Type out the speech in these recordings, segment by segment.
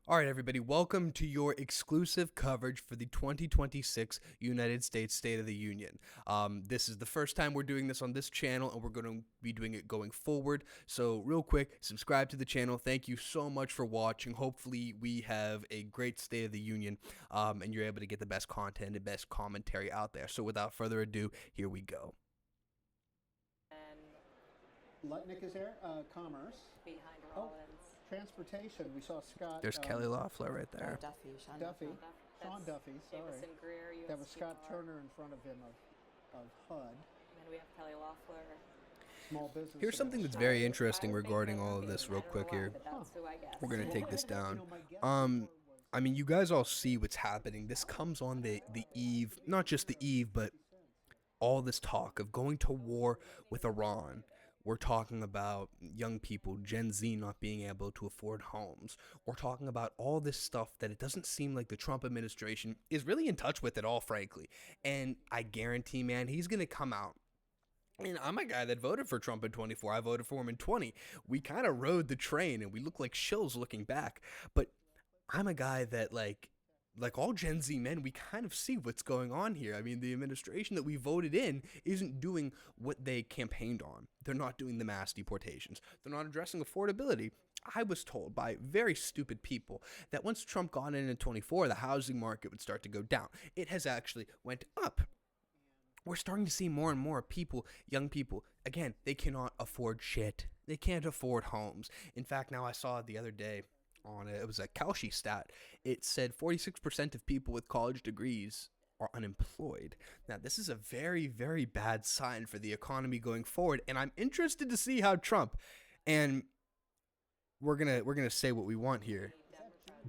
All right, everybody, welcome to your exclusive coverage for the 2026 United States State of the Union. This is the first time we're doing this on this channel, and we're going to be doing it going forward. So, real quick, subscribe to the channel. Thank you so much for watching. Hopefully, we have a great State of the Union, and you're able to get the best content and best commentary out there. So, without further ado, here we go. Lutnick is there. Commerce. Behind Rollins. Transportation. We saw Scott. There's Kelly Loeffler right there. Sean Duffy. Sorry. Davison Greer, That was USC Scott bar. Turner in front of him of HUD. And then we have Kelly Loeffler. Small business. Here's something that's very interesting regarding all of this real quick here. That's who I guess. We're going to take this down. I mean, you guys all see what's happening. This comes on the eve, not just the eve, but all this talk of going to war with Iran. We're talking about young people, Gen Z, not being able to afford homes. We're talking about all this stuff that it doesn't seem like the Trump administration is really in touch with at all, frankly. And I guarantee, man, he's going to come out. And I'm a guy that voted for Trump in 24. I voted for him in 20. We kind of rode the train, and we look like shills looking back. But I'm a guy that, like all Gen Z men, we kind of see what's going on here. I mean, the administration that we voted in isn't doing what they campaigned on. They're not doing the mass deportations. They're not addressing affordability. I was told by very stupid people that once Trump got in 24, the housing market would start to go down. It has actually went up. We're starting to see more and more people, young people, again, they cannot afford shit. They can't afford homes. In fact, now I saw it the other day, it was a Kalshi stat. It said 46% of people with college degrees are unemployed. Now, this is a very, very bad sign for the economy going forward, and I'm interested to see how Trump, and we're gonna say what we want here,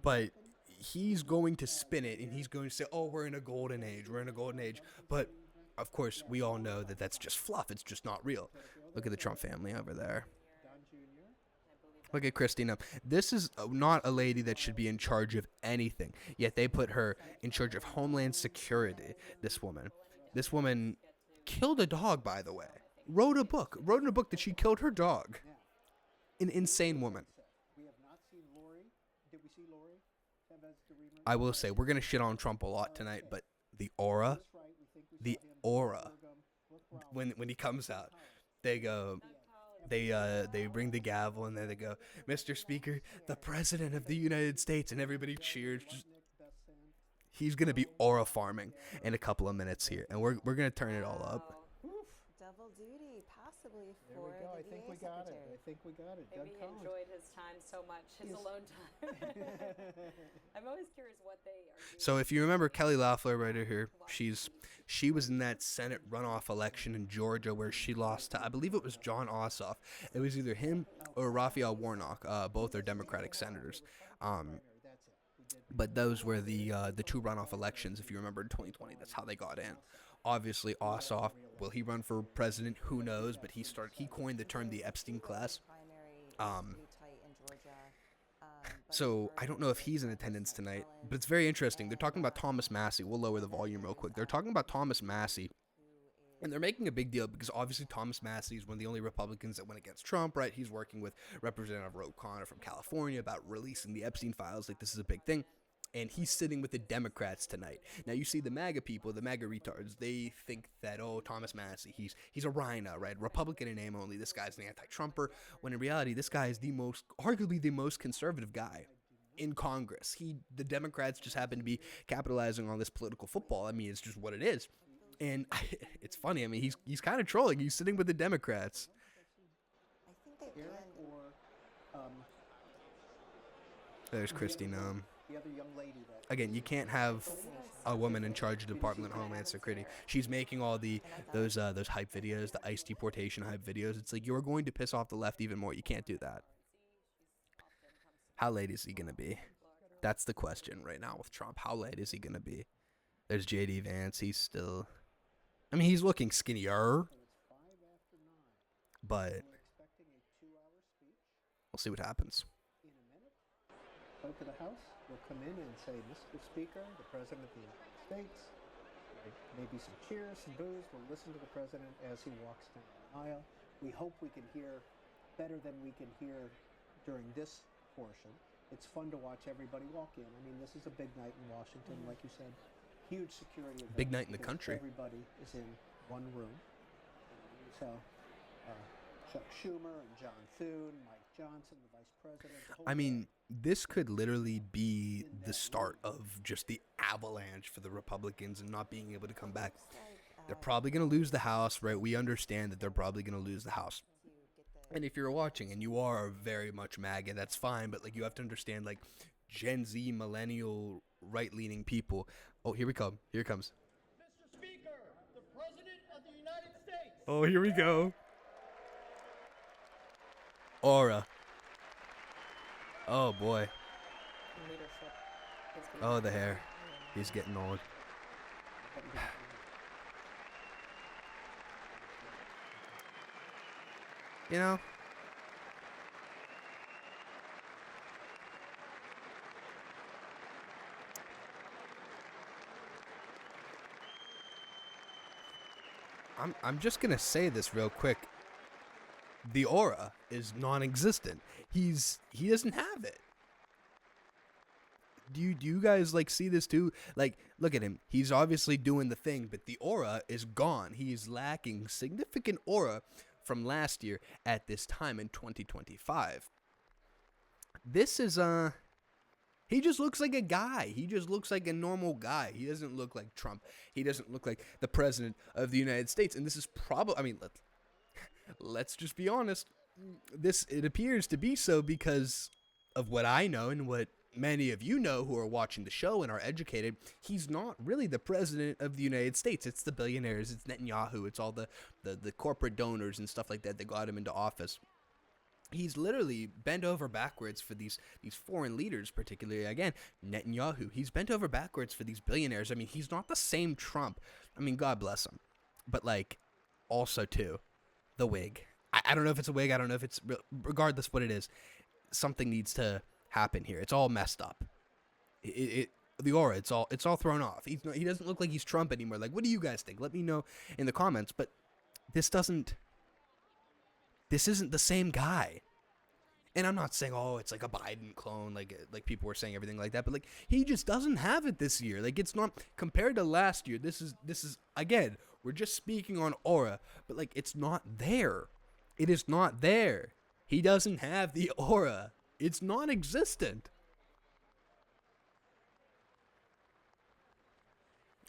but he's going to spin it, and he's going to say, "Oh, we're in a golden age. We're in a golden age," but of course, we all know that that's just fluff. It's just not real. Look at the Trump family over there. Look at Christina. This is not a lady that should be in charge of anything, yet they put her in charge of Homeland Security, this woman. This woman killed a dog, by the way. Wrote in a book that she killed her dog. An insane woman. We have not seen Lori. Did we see Lori? I will say, we're going to shit on Trump a lot tonight, but the aura, when he comes out, they go... They bring the gavel and then they go, "Mr. Speaker, the President of the United States," and everybody cheers. He's gonna be aura farming in a couple of minutes here, and we're gonna turn it all up. Double duty, possibly There for we go. the I think VA we got it. secretary. I think we got it. Maybe Doug he Collins. enjoyed his time so much, his alone time. I'm always curious what they are doing. So if you remember Kelly Loeffler right here, she was in that Senate runoff election in Georgia where she lost to, I believe it was John Ossoff. It was either him or Raphael Warnock. Both are Democratic senators. But those were the two runoff elections, if you remember, in 2020. That's how they got in. Obviously, Ossoff, will he run for president? Who knows? But he coined the term the Epstein class. So I don't know if he's in attendance tonight, but it's very interesting. They're talking about Thomas Massey. We'll lower the volume real quick. They're talking about Thomas Massey, and they're making a big deal because obviously Thomas Massey is one of the only Republicans that went against Trump, right? He's working with Representative Ro Khanna from California about releasing the Epstein files. Like, this is a big thing. And he's sitting with the Democrats tonight. Now, you see the MAGA people, the MAGA retards, they think that, oh, Thomas Massey, he's a rhino, right? Republican in name only. This guy's an anti-Trumper. When in reality, this guy is arguably the most conservative guy in Congress. The Democrats just happen to be capitalizing on this political football. I mean, it's just what it is. And it's funny. I mean, he's kind of trolling. He's sitting with the Democrats. I think they There's Christine. The other young lady that Again, you can't have a woman in charge of the Department of Homeland Security. She's making all those hype videos, the ICE deportation hype videos. It's like, you're going to piss off the left even more. You can't do that. How late is he going to be? That's the question right now with Trump. How late is he going to be? There's J.D. Vance. He's still... I mean, he's looking skinnier. But we'll see what happens. in a minute. Clerk of the House will come in and say, "Mr. Speaker, the President of the United States." Maybe some cheers, some boos. We'll listen to the President as he walks down the aisle. We hope we can hear better than we can hear during this portion. it's fun to watch everybody walk in. I mean, this is a big night in Washington, like you said, huge security event. Big night in the because country. Everybody is in one room. You saw Chuck Schumer and John Thune, Mike Johnson, the vice president. The whole I mean, bit. this could literally be the start of just the avalanche for the Republicans and not being able to come back. They're probably going to lose the House, right? We understand that they're probably going to lose the House. And if you're watching and you are very much MAGA, that's fine. But, like, you have to understand, like, Gen Z, millennial, right-leaning people. Oh, here we come. Here it comes. Mr. Speaker, the President of the United States. Oh, here we go. Aura. Oh, boy. Leadership is gonna Oh, be the hair. really He's getting old. You know? I'm just gonna say this real quick. The aura is non-existent. He doesn't have it. Do you guys like see this too? Like, look at him. He's obviously doing the thing, but the aura is gone. He is lacking significant aura from last year at this time in 2025. This is he just looks like a guy. He just looks like a normal guy. He doesn't look like Trump. He doesn't look like the president of the United States. And this is probably, I mean, let's just be honest. It appears to be so because of what I know and what many of you know who are watching the show and are educated. He's not really the president of the United States. It's the billionaires. It's Netanyahu. It's all the corporate donors and stuff like that that got him into office. He's literally bent over backwards for these foreign leaders, particularly, again, Netanyahu. He's bent over backwards for these billionaires. I mean, he's not the same Trump. I mean, God bless him. But, like, also, too, the wig. I don't know if it's a wig. I don't know if it's, regardless what it is, something needs to happen here. It's all messed up. The aura, it's all thrown off. He doesn't look like he's Trump anymore. Like, what do you guys think? Let me know in the comments. But this isn't the same guy. And I'm not saying, oh, it's like a Biden clone, like people were saying everything like that, but like he just doesn't have it this year. Like, it's not compared to last year. This is again, we're just speaking on aura, but like it's not there. It is not there. He doesn't have the aura. It's non-existent.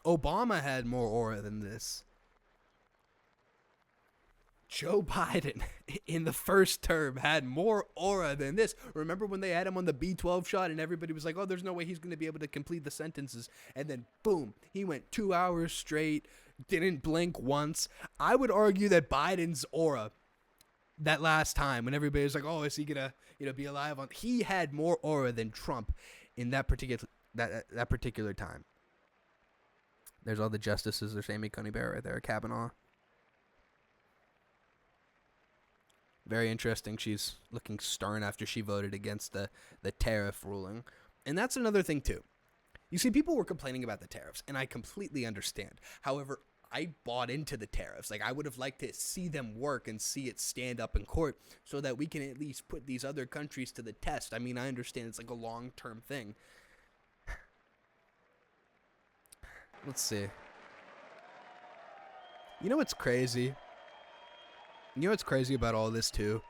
Obama had more aura than this. Joe Biden in the first term had more aura than this. Remember when they had him on the B12 shot and everybody was like, oh, there's no way he's going to be able to complete the sentences. And then, boom, he went 2 hours straight, didn't blink once. I would argue that Biden's aura, that last time when everybody was like, oh, is he going to be alive? He had more aura than Trump in that particular time. There's all the justices. There's Amy Coney Barrett right there, Kavanaugh. Very interesting. She's looking stern after she voted against the tariff ruling. And that's another thing, too. You see, people were complaining about the tariffs, and I completely understand. However, I bought into the tariffs. Like, I would have liked to see them work and see it stand up in court so that we can at least put these other countries to the test. I mean, I understand it's like a long-term thing. Let's see. You know what's crazy? You know what's crazy about all this, too?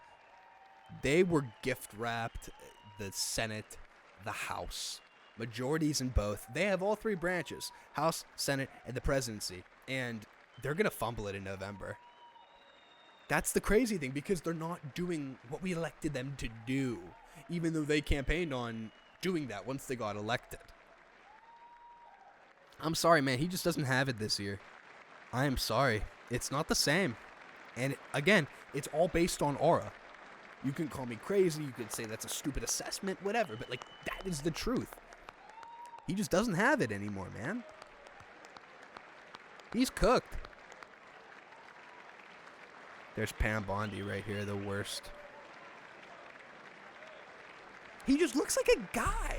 They were gift-wrapped the Senate, the House. Majorities in both. They have all three branches. House, Senate, and the presidency. And they're going to fumble it in November. That's the crazy thing, because they're not doing what we elected them to do. Even though they campaigned on doing that once they got elected. I'm sorry, man. He just doesn't have it this year. I am sorry. It's not the same. And again, it's all based on aura. You can call me crazy, you could say that's a stupid assessment, whatever, but like, that is the truth. He just doesn't have it anymore, man. He's cooked. There's Pam Bondi right here, the worst. He just looks like a guy.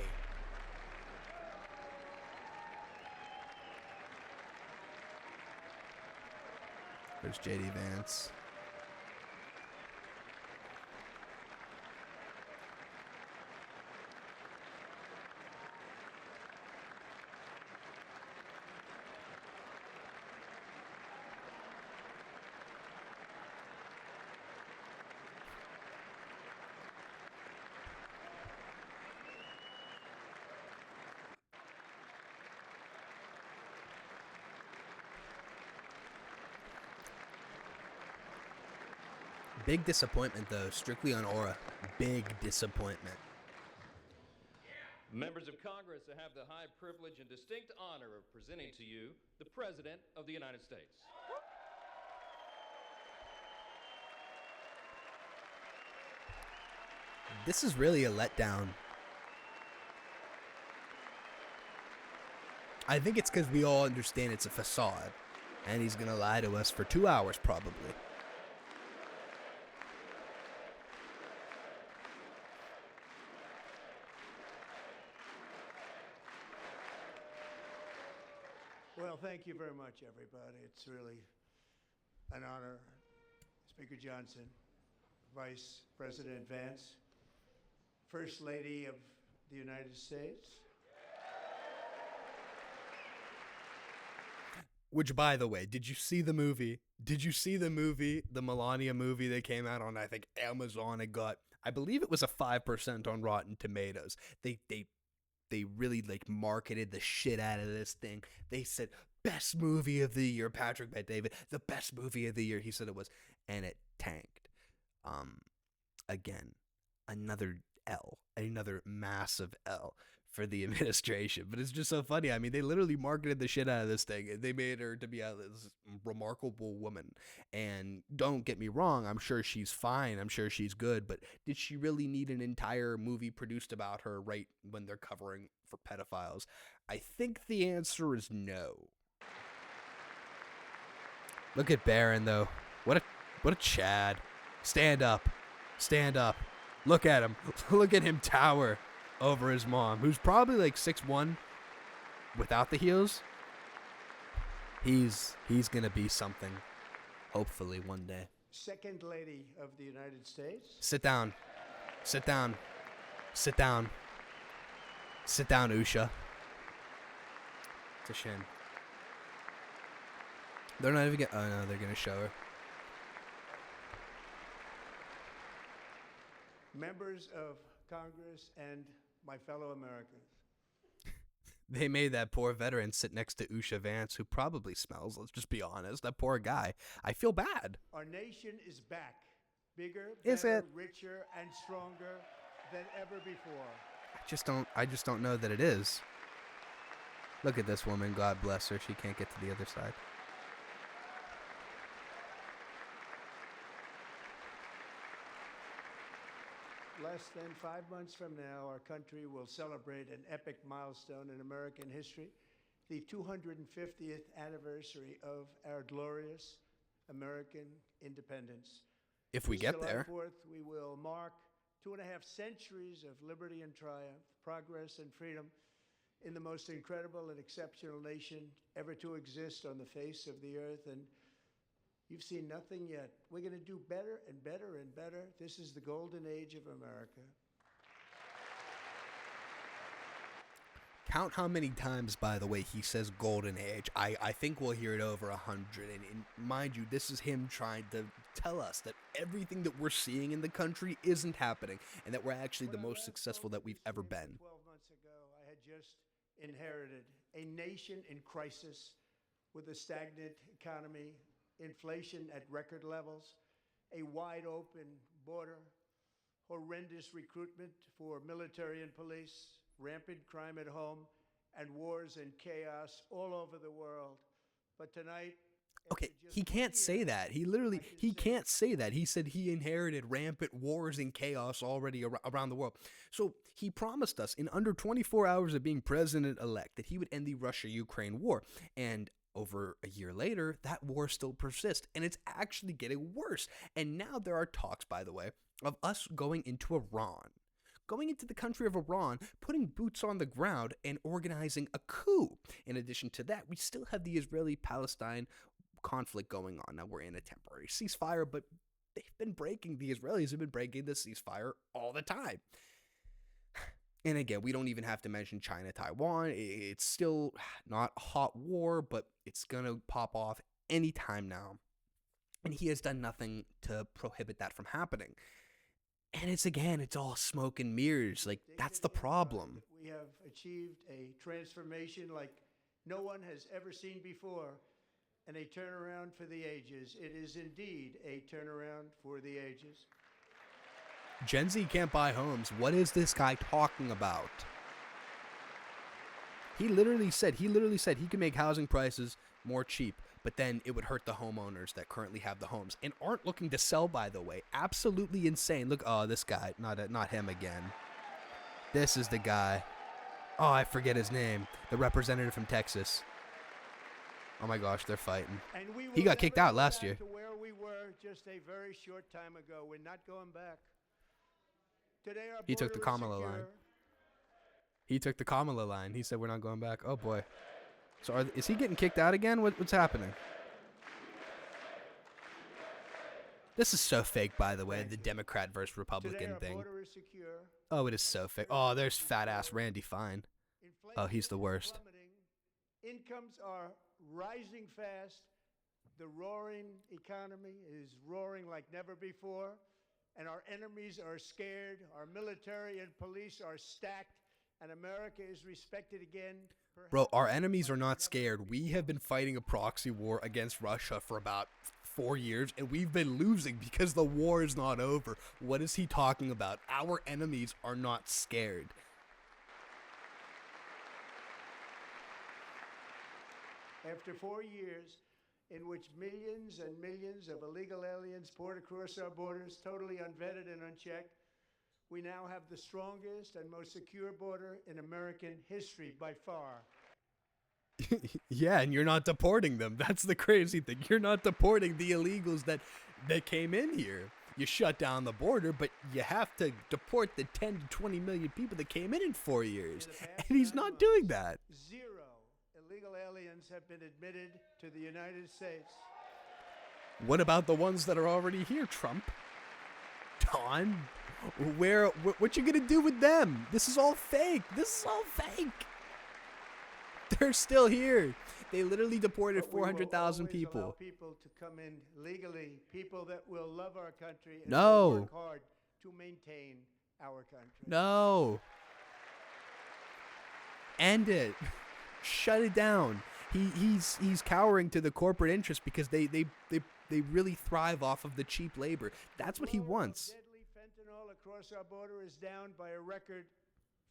There's J.D. Vance. Big disappointment, though, strictly on aura. Big disappointment. Members of Congress, I have the high privilege and distinct honor of presenting to you the President of the United States. This is really a letdown. I think it's because we all understand it's a facade, and he's gonna lie to us for 2 hours probably. Well, thank you very much, everybody. It's really an honor. Speaker Johnson, Vice President Vance, First Lady of the United States. Which, by the way, did you see the movie? Did you see the movie, the Melania movie that came out on, I think, Amazon? It got, I believe it was a 5% on Rotten Tomatoes. They really like marketed the shit out of this thing. They said best movie of the year. Patrick Bet-David, the best movie of the year. He said it was, and it tanked. Again, another L, another massive L for the administration. But it's just so funny. I mean, they literally marketed the shit out of this thing. They made her to be this remarkable woman. And don't get me wrong, I'm sure she's fine. I'm sure she's good. But did she really need an entire movie produced about her right when they're covering for pedophiles? I think the answer is no. Look at Barron, though. What a Chad. Stand up. Stand up. Look at him. Look at him tower over his mom, who's probably like 6'1" without the heels. He's gonna be something, hopefully one day. Second Lady of the United States. Sit down. Sit down. Sit down. Sit down, Usha. It's a shame. They're not even gonna, oh no, they're gonna show her. Members of Congress and my fellow Americans. They made that poor veteran sit next to Usha Vance, who probably smells, let's just be honest. That poor guy. I feel bad. Our nation is back. Bigger, Is better, it? richer, and stronger than ever before. I just don't know that it is. Look at this woman, God bless her. She can't get to the other side. Less than 5 months from now, our country will celebrate an epic milestone in American history, the 250th anniversary of our glorious American independence. If we This get July there. 4th, we will mark 2.5 centuries of liberty and triumph, progress and freedom in the most incredible and exceptional nation ever to exist on the face of the earth. And you've seen nothing yet. We're going to do better and better and better. This is the golden age of America. Count how many times, by the way, he says golden age. I think we'll hear it over 100. And mind you, this is him trying to tell us that everything that we're seeing in the country isn't happening, and that we're actually the most successful that we've ever been. 12 months ago, I had just inherited a nation in crisis with a stagnant economy, inflation at record levels, a wide open border, horrendous recruitment for military and police, rampant crime at home, and wars and chaos all over the world. But tonight, Okay, he can't say that. He can't say that. He said he inherited rampant wars and chaos already around the world. So he promised us in under 24 hours of being president-elect that he would end the Russia-Ukraine war. And over a year later, that war still persists, and it's actually getting worse. And now there are talks, by the way, of us going into Iran. Going into the country of Iran, putting boots on the ground, and organizing a coup. In addition to that, we still have the Israeli-Palestine conflict going on. Now, we're in a temporary ceasefire, but the Israelis have been breaking the ceasefire all the time. And again, we don't even have to mention China, Taiwan. It's still not a hot war, but it's going to pop off anytime now. And he has done nothing to prohibit that from happening. And it's all smoke and mirrors. Like, that's the problem. We have achieved a transformation like no one has ever seen before. and a turnaround for the ages. It is indeed a turnaround for the ages. Gen Z can't buy homes. What is this guy talking about? He literally said he can make housing prices more cheap, but then it would hurt the homeowners that currently have the homes and aren't looking to sell, by the way. Absolutely insane. Look, oh, this guy, not him again. This is the guy. Oh, I forget his name. The representative from Texas. Oh my gosh, they're fighting. He got kicked out last year. To where we were just a very short time ago. We're not going back. Today our He took the border is Kamala line. secure. He took the Kamala line. He said we're not going back. Oh boy. So is he getting kicked out again? What's happening? This is so fake, by the way, the Democrat versus Republican Today our thing. border is secure. Oh, it is so fake. Oh, there's fat-ass Randy Fine. Oh, he's the worst. Plummeting. Incomes are rising fast. The roaring economy is roaring like never before. And our enemies are scared. Our military and police are stacked. And America is respected again. Bro, our enemies are not scared. We have been fighting a proxy war against Russia for about 4 years, and we've been losing because the war is not over. What is he talking about? Our enemies are not scared. After 4 years in which millions and millions of illegal aliens poured across our borders, totally unvetted and unchecked, we now have the strongest and most secure border in American history by far. Yeah, and you're not deporting them. That's the crazy thing. You're not deporting the illegals that came in here. You shut down the border, but you have to deport the 10 to 20 million people that came in 4 years. And he's not doing that. 0 illegal aliens have been admitted to the United States. What about the ones that are already here, Trump? Don? What you gonna do with them? This is all fake. This is all fake. They're still here. They literally deported 400,000 people. Allow people to come in legally, people that will love our country and No. will work hard to maintain our country. No. End it. Shut it down. He's cowering to the corporate interest because they really thrive off of the cheap labor. That's what he wants. Deadly fentanyl across our border is down by a record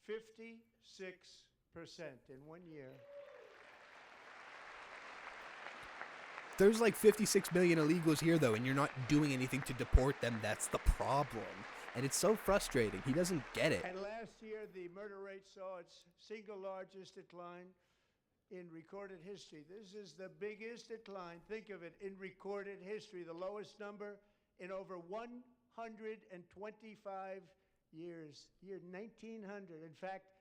56% in 1 year. There's like 56 million illegals here, though, and you're not doing anything to deport them. That's the problem. And it's so frustrating. He doesn't get it. And last year, the murder rate saw its single largest decline in recorded history. This is the biggest decline, think of it, in recorded history, the lowest number in over 125 years. Year 1900. In fact,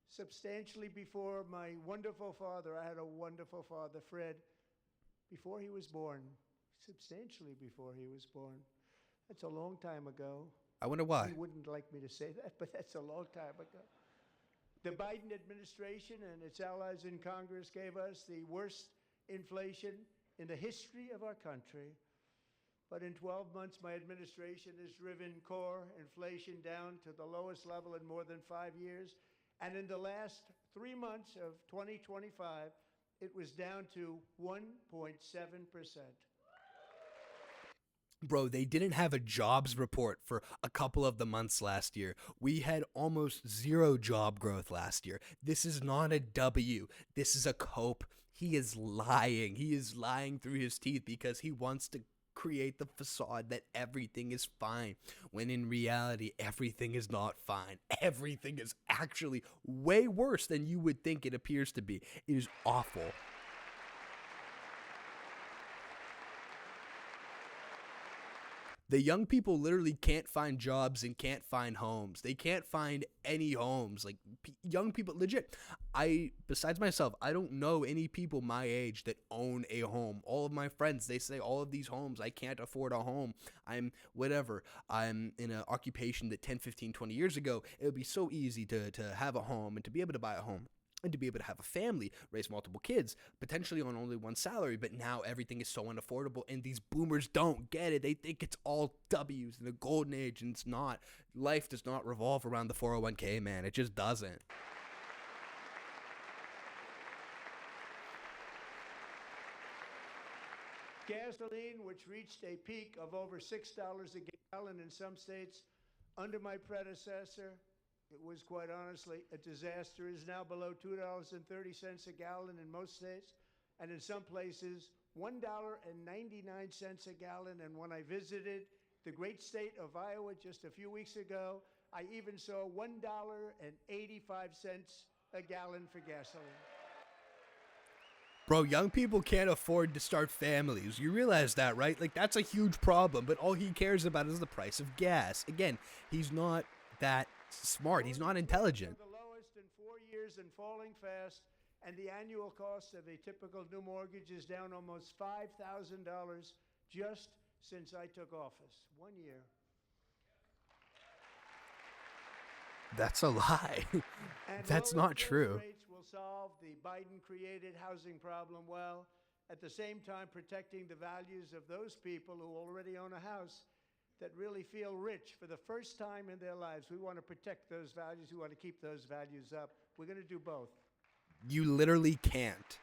substantially before my wonderful father, I had a wonderful father, Fred, before he was born. Substantially before he was born. That's a long time ago. I wonder why. He wouldn't like me to say that, but that's a long time ago. The Biden administration and its allies in Congress gave us the worst inflation in the history of our country. But in 12 months, my administration has driven core inflation down to the lowest level in more than 5 years. And in the last 3 months of 2025, it was down to 1.7%. Bro, they didn't have a jobs report for a couple of the months last year. We had almost zero job growth last year. This is not a W. This is a cope. He is lying. He is lying through his teeth because he wants to create the facade that everything is fine, when in reality, everything is not fine. Everything is actually way worse than you would think it appears to be. It is awful. The young people literally can't find jobs and can't find homes. They can't find any homes. Like, young people, legit. Besides myself, I don't know any people my age that own a home. All of my friends, they say all of these homes, I can't afford a home. I'm whatever. I'm in an occupation that 10, 15, 20 years ago, it would be so easy to have a home and to be able to buy a home. And to be able to have a family, raise multiple kids, potentially on only one salary. But now everything is so unaffordable, and these boomers don't get it. They think it's all W's in the golden age, and it's not. Life does not revolve around the 401k, man. It just doesn't. Gasoline, which reached a peak of over $6 a gallon in some states under my predecessor, it was quite honestly a disaster, is now below $2.30 a gallon in most states, and in some places, $1.99 a gallon. And when I visited the great state of Iowa just a few weeks ago, I even saw $1.85 a gallon for gasoline. Bro, young people can't afford to start families. You realize that, right? Like, that's a huge problem, but all he cares about is the price of gas. Again, he's not that smart. He's not intelligent. The lowest in 4 years and falling fast, and the annual cost of a typical new mortgage is down almost $5,000 just since I took office. 1 year. That's a lie. And That's lower not true. interest rates will solve the Biden-created housing problem well, at the same time protecting the values of those people who already own a house that really feel rich for the first time in their lives. We want to protect those values. We want to keep those values up. We're going to do both. You literally can't.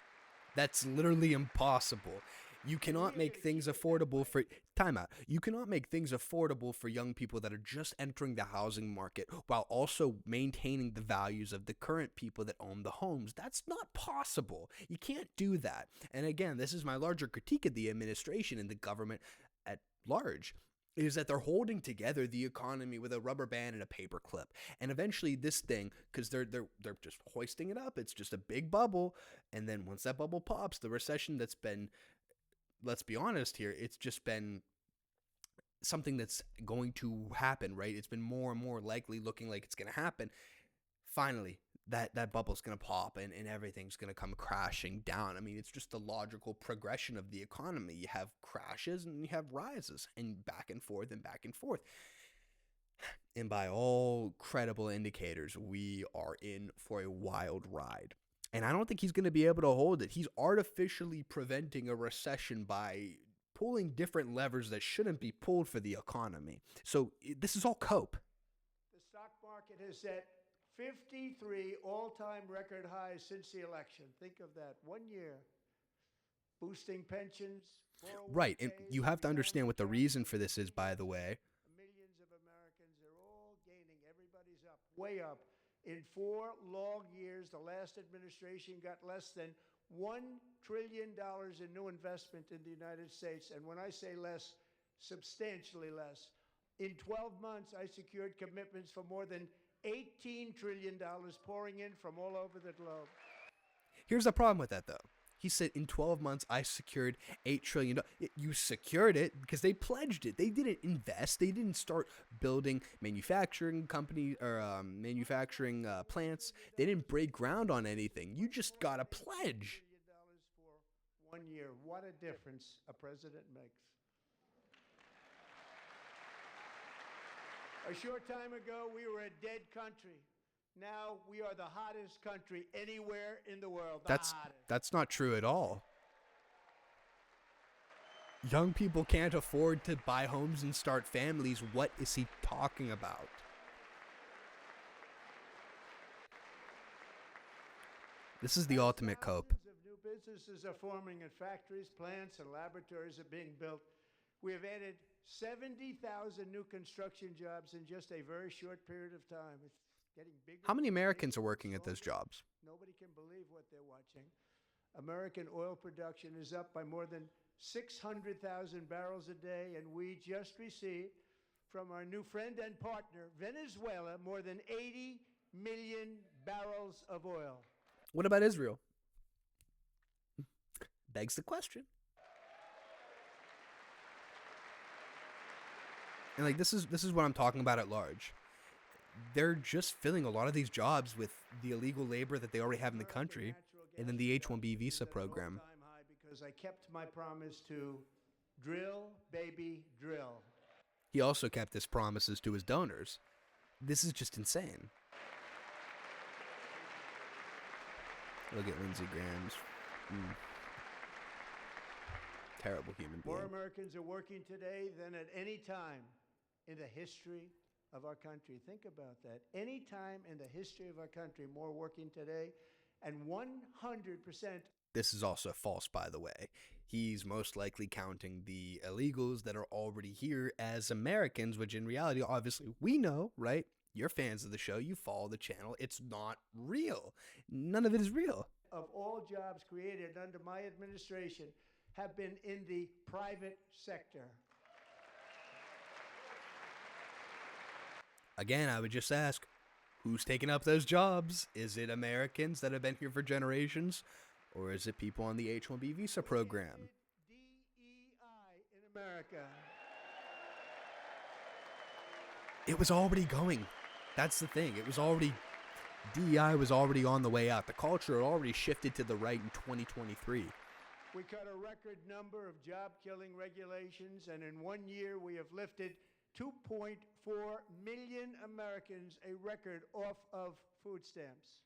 That's literally impossible. You cannot make things affordable for time out. You cannot make things affordable for young people that are just entering the housing market while also maintaining the values of the current people that own the homes. That's not possible. You can't do that. And again, this is my larger critique of the administration and the government at large, is that they're holding together the economy with a rubber band and a paper clip. And eventually this thing, because they're just hoisting it up, it's just a big bubble. And then once that bubble pops, the recession that's been, let's be honest here, it's just been something that's going to happen, right? It's been more and more likely looking like it's going to happen. Finally, that bubble's going to pop and everything's going to come crashing down. I mean, it's just the logical progression of the economy. You have crashes and you have rises and back and forth and back and forth. And by all credible indicators, we are in for a wild ride. And I don't think he's going to be able to hold it. He's artificially preventing a recession by pulling different levers that shouldn't be pulled for the economy. So this is all cope. The stock market has set 53 all-time record highs since the election. Think of that. 1 year. Boosting pensions. Right. And you have to understand what the reason for this is, by the way. Millions of Americans are all gaining. Everybody's up. Way up. In 4 long years, the last administration got less than $1 trillion in new investment in the United States. And when I say less, substantially less. In 12 months, I secured commitments for more than $18 trillion pouring in from all over the globe. Here's the problem with that, though. He said in 12 months, I secured $8 trillion. You secured it because they pledged it. They didn't invest. They didn't start building manufacturing companies or manufacturing plants. They didn't break ground on anything. You just got a pledge. For 1 year. What a difference a president makes. A short time ago, we were a dead country. Now we are the hottest country anywhere in the world. That's not true at all. Young people can't afford to buy homes and start families. What is he talking about? This is the ultimate cope. Thousands of new businesses are forming in factories, plants, and laboratories are being built. We have added 70,000 new construction jobs in just a very short period of time. It's getting bigger. How many Americans are working at those jobs? Nobody can believe what they're watching. American oil production is up by more than 600,000 barrels a day, and we just received from our new friend and partner, Venezuela, more than 80 million barrels of oil. What about Israel? Begs the question. And like this is what I'm talking about at large. They're just filling a lot of these jobs with the illegal labor that they already have in the country, and then the H-1B visa program. Because I kept my promise to drill, baby, drill. He also kept his promises to his donors. This is just insane. Look at Lindsey Graham's terrible human being. More Americans are working today than at any time in the history of our country. Think about that. Any time in the history of our country, more working today, and 100% this is also false, by the way. He's most likely counting the illegals that are already here as Americans, which in reality, obviously, we know, right? You're fans of the show. You follow the channel. It's not real. None of it is real. Of all jobs created under my administration have been in the private sector. Again, I would just ask, who's taking up those jobs? Is it Americans that have been here for generations? Or is it people on the H-1B visa program? DEI in America. It was already going. That's the thing. It was already, DEI was already on the way out. The culture had already shifted to the right in 2023. We cut a record number of job-killing regulations, and in 1 year we have lifted 2.4 million Americans, a record, off of food stamps.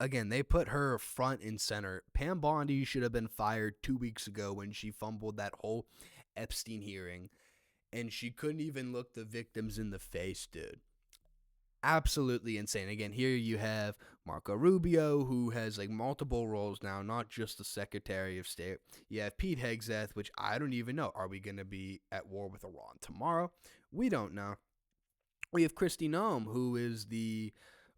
Again, they put her front and center. Pam Bondi should have been fired 2 weeks ago when she fumbled that whole Epstein hearing, and she couldn't even look the victims in the face, dude. Absolutely insane. Again, here you have Marco Rubio, who has like multiple roles now, not just the Secretary of State. You have Pete Hegseth, which I don't even know. Are we going to be at war with Iran tomorrow? We don't know. We have Kristi Noem, who is the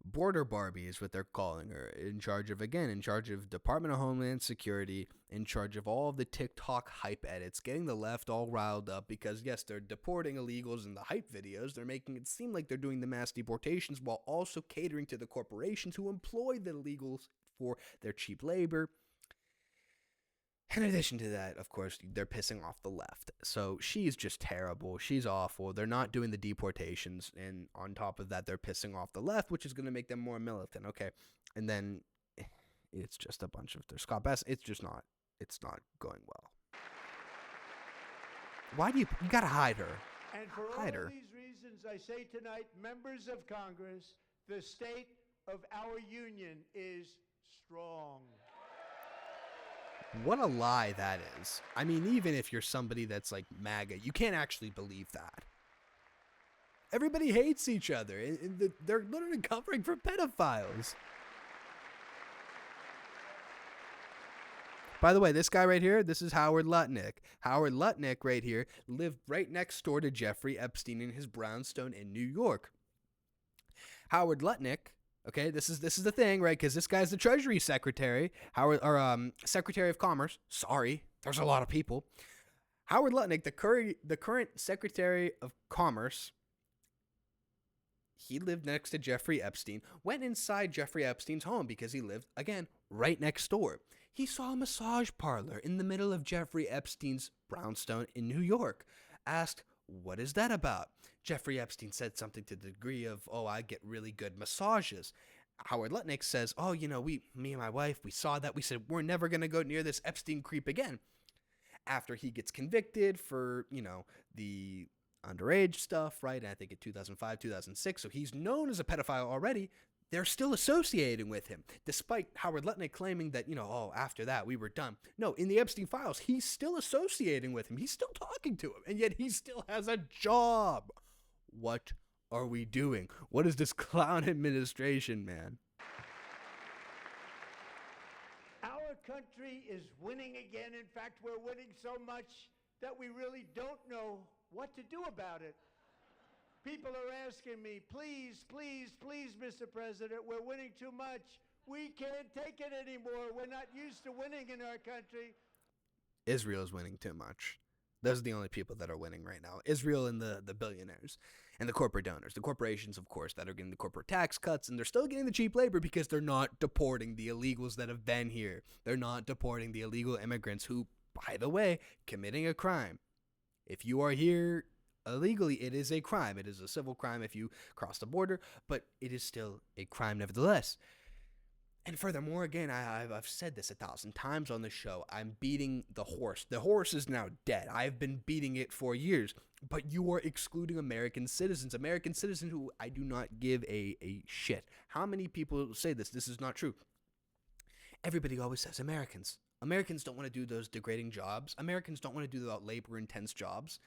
border Barbie, is what they're calling her, in charge of Department of Homeland Security, in charge of all of the TikTok hype edits, getting the left all riled up because, yes, they're deporting illegals in the hype videos. They're making it seem like they're doing the mass deportations while also catering to the corporations who employ the illegals for their cheap labor. In addition to that, of course, they're pissing off the left. So she's just terrible. She's awful. They're not doing the deportations. And on top of that, they're pissing off the left, which is going to make them more militant. Okay. And then it's just a bunch of their Scott Bass. It's not going well. Why do you got to hide her? And for Hide all her. of these reasons, I say tonight, members of Congress, the state of our union is strong. What a lie that is. I mean, even if you're somebody that's like MAGA, you can't actually believe that. Everybody hates each other. They're literally covering for pedophiles. By the way, this guy right here, this is Howard Lutnick. Howard Lutnick right here lived right next door to Jeffrey Epstein in his brownstone in New York. Howard Lutnick, okay, this is the thing, right? Because this guy's the Treasury Secretary, Secretary of Commerce. Sorry, there's a lot of people. Howard Lutnick, the current Secretary of Commerce, he lived next to Jeffrey Epstein, went inside Jeffrey Epstein's home because he lived, again, right next door. He saw a massage parlor in the middle of Jeffrey Epstein's brownstone in New York. Asked, what is that about? Jeffrey Epstein said something to the degree of, oh, I get really good massages. Howard Lutnick says, oh, me and my wife, we saw that. We said, we're never going to go near this Epstein creep again. After he gets convicted for, the underage stuff, right? And I think in 2005, 2006. So he's known as a pedophile already. They're still associating with him, despite Howard Lutnick claiming that, after that, we were done. No, in the Epstein files, he's still associating with him. He's still talking to him, and yet he still has a job. What are we doing? What is this clown administration, man? Our country is winning again. In fact, we're winning so much that we really don't know what to do about it. People are asking me, please, please, please, Mr. President, we're winning too much. We can't take it anymore. We're not used to winning in our country. Israel's winning too much. Those are the only people that are winning right now. Israel and the billionaires and the corporate donors. The corporations, of course, that are getting the corporate tax cuts, and they're still getting the cheap labor because they're not deporting the illegals that have been here. They're not deporting the illegal immigrants who, by the way, committing a crime. If you are here illegally, it is a crime. It is a civil crime if you cross the border, but it is still a crime nevertheless. And furthermore, again, I've said this 1,000 times on the show. I'm beating the horse. The horse is now dead. I've been beating it for years. But you are excluding American citizens. American citizens who I do not give a shit. How many people say this? This is not true. Everybody always says Americans. Americans don't want to do those degrading jobs. Americans don't want to do the labor-intense jobs.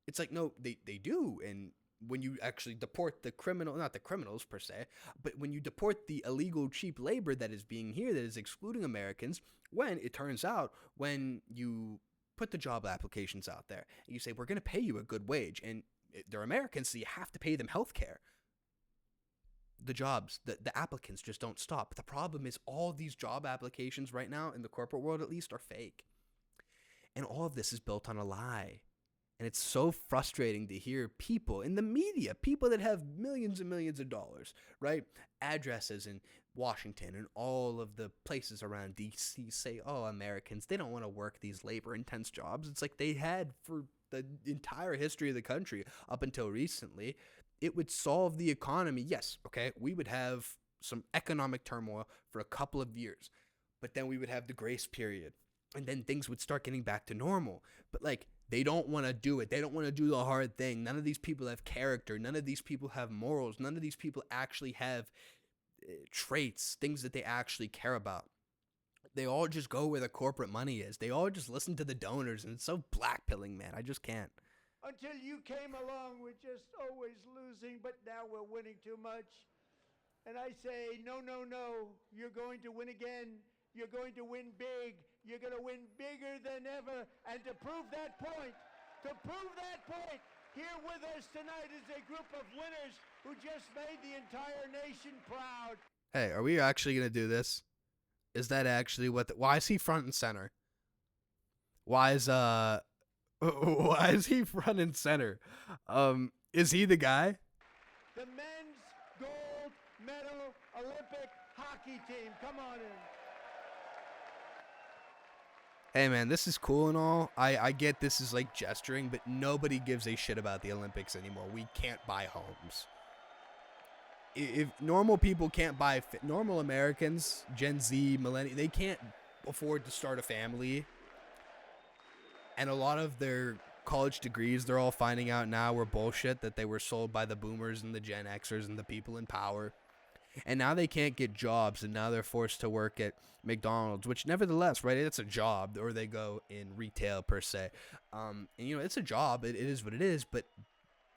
It's like, no, they do, and when you actually deport the criminal, not the criminals per se, but when you deport the illegal cheap labor that is being here, that is excluding Americans, when it turns out, when you put the job applications out there and you say, we're going to pay you a good wage, and they're Americans, so you have to pay them health care. The jobs, the applicants just don't stop. But the problem is all these job applications right now, in the corporate world at least, are fake. And all of this is built on a lie. And it's so frustrating to hear people in the media, people that have millions and millions of dollars, right? Addresses in Washington and all of the places around DC say, oh, Americans, they don't want to work these labor-intense jobs. It's like they had for the entire history of the country up until recently. It would solve the economy. Yes, okay, we would have some economic turmoil for a couple of years, but then we would have the grace period, and then things would start getting back to normal. But like, they don't want to do it. They don't want to do the hard thing. None of these people have character. None of these people have morals. None of these people actually have traits, things that they actually care about. They all just go where the corporate money is. They all just listen to the donors, and it's so blackpilling, man. I just can't. Until you came along, we're just always losing, but now we're winning too much. And I say, no, no, no, you're going to win again. You're going to win big. You're going to win bigger than ever. And to prove that point, here with us tonight is a group of winners who just made the entire nation proud. Hey, are we actually going to do this? Is that actually what why is he front and center? Why is he front and center? Is he the guy? The men's gold medal Olympic hockey team. Come on in. Hey man, this is cool and all. I get this is like gesturing, but nobody gives a shit about the Olympics anymore. We can't buy homes. If normal people can't buy, normal Americans, Gen Z, millennials, they can't afford to start a family. And a lot of their college degrees, they're all finding out now were bullshit, that they were sold by the boomers and the Gen Xers and the people in power. And now they can't get jobs, and now they're forced to work at McDonald's, which nevertheless, right, it's a job, or they go in retail per se. And you know, it's a job, it is what it is, but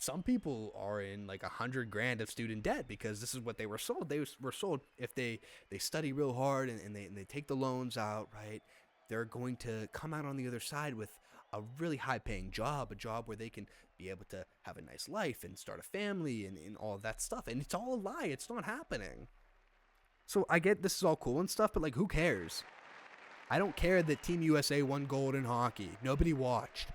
some people are in like $100,000 of student debt because this is what they were sold. They were sold if they study real hard and they take the loans out, right, they're going to come out on the other side with a really high-paying job, a job where they can be able to have a nice life and start a family and all of that stuff. And it's all a lie. It's not happening. So I get this is all cool and stuff, but like, who cares? I don't care that Team USA won gold in hockey. Nobody watched.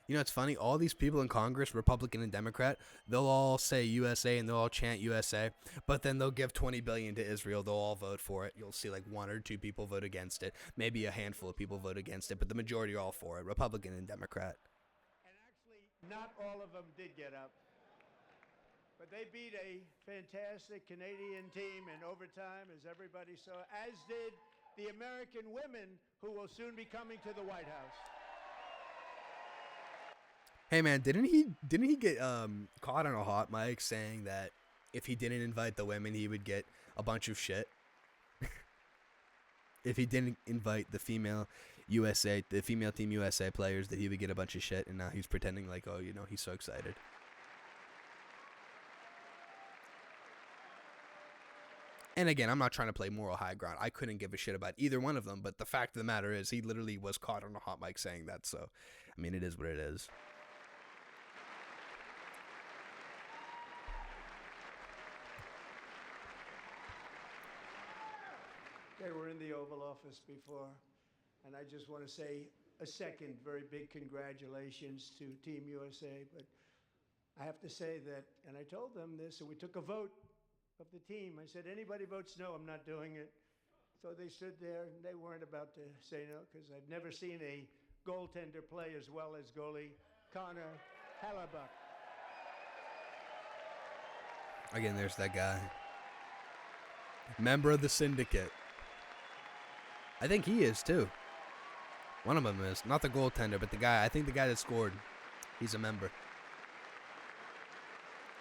You know, it's funny. All these people in Congress, Republican and Democrat, they'll all say USA and they'll all chant USA, but then they'll give $20 billion to Israel. They'll all vote for it. You'll see like one or two people vote against it. Maybe a handful of people vote against it, but the majority are all for it, Republican and Democrat. And actually, not all of them did get up. But they beat a fantastic Canadian team in overtime, as everybody saw, as did the American women who will soon be coming to the White House. Hey man, didn't he get caught on a hot mic saying that if he didn't invite the women, he would get a bunch of shit? If he didn't invite the female Team USA players, that he would get a bunch of shit, and now he's pretending like, oh, you know, he's so excited. And again, I'm not trying to play moral high ground. I couldn't give a shit about either one of them, but the fact of the matter is he literally was caught on a hot mic saying that, so, I mean, it is what it is. They were in the Oval Office before, and I just want to say a second very big congratulations to Team USA. But I have to say that, and I told them this, and we took a vote of the team. I said, anybody votes no, I'm not doing it. So they stood there, and they weren't about to say no, because I've never seen a goaltender play as well as goalie Connor Hellebuck. Again, there's that guy. Member of the syndicate. I think he is too. One of them is. Not the goaltender, but the guy. I think the guy that scored. He's a member.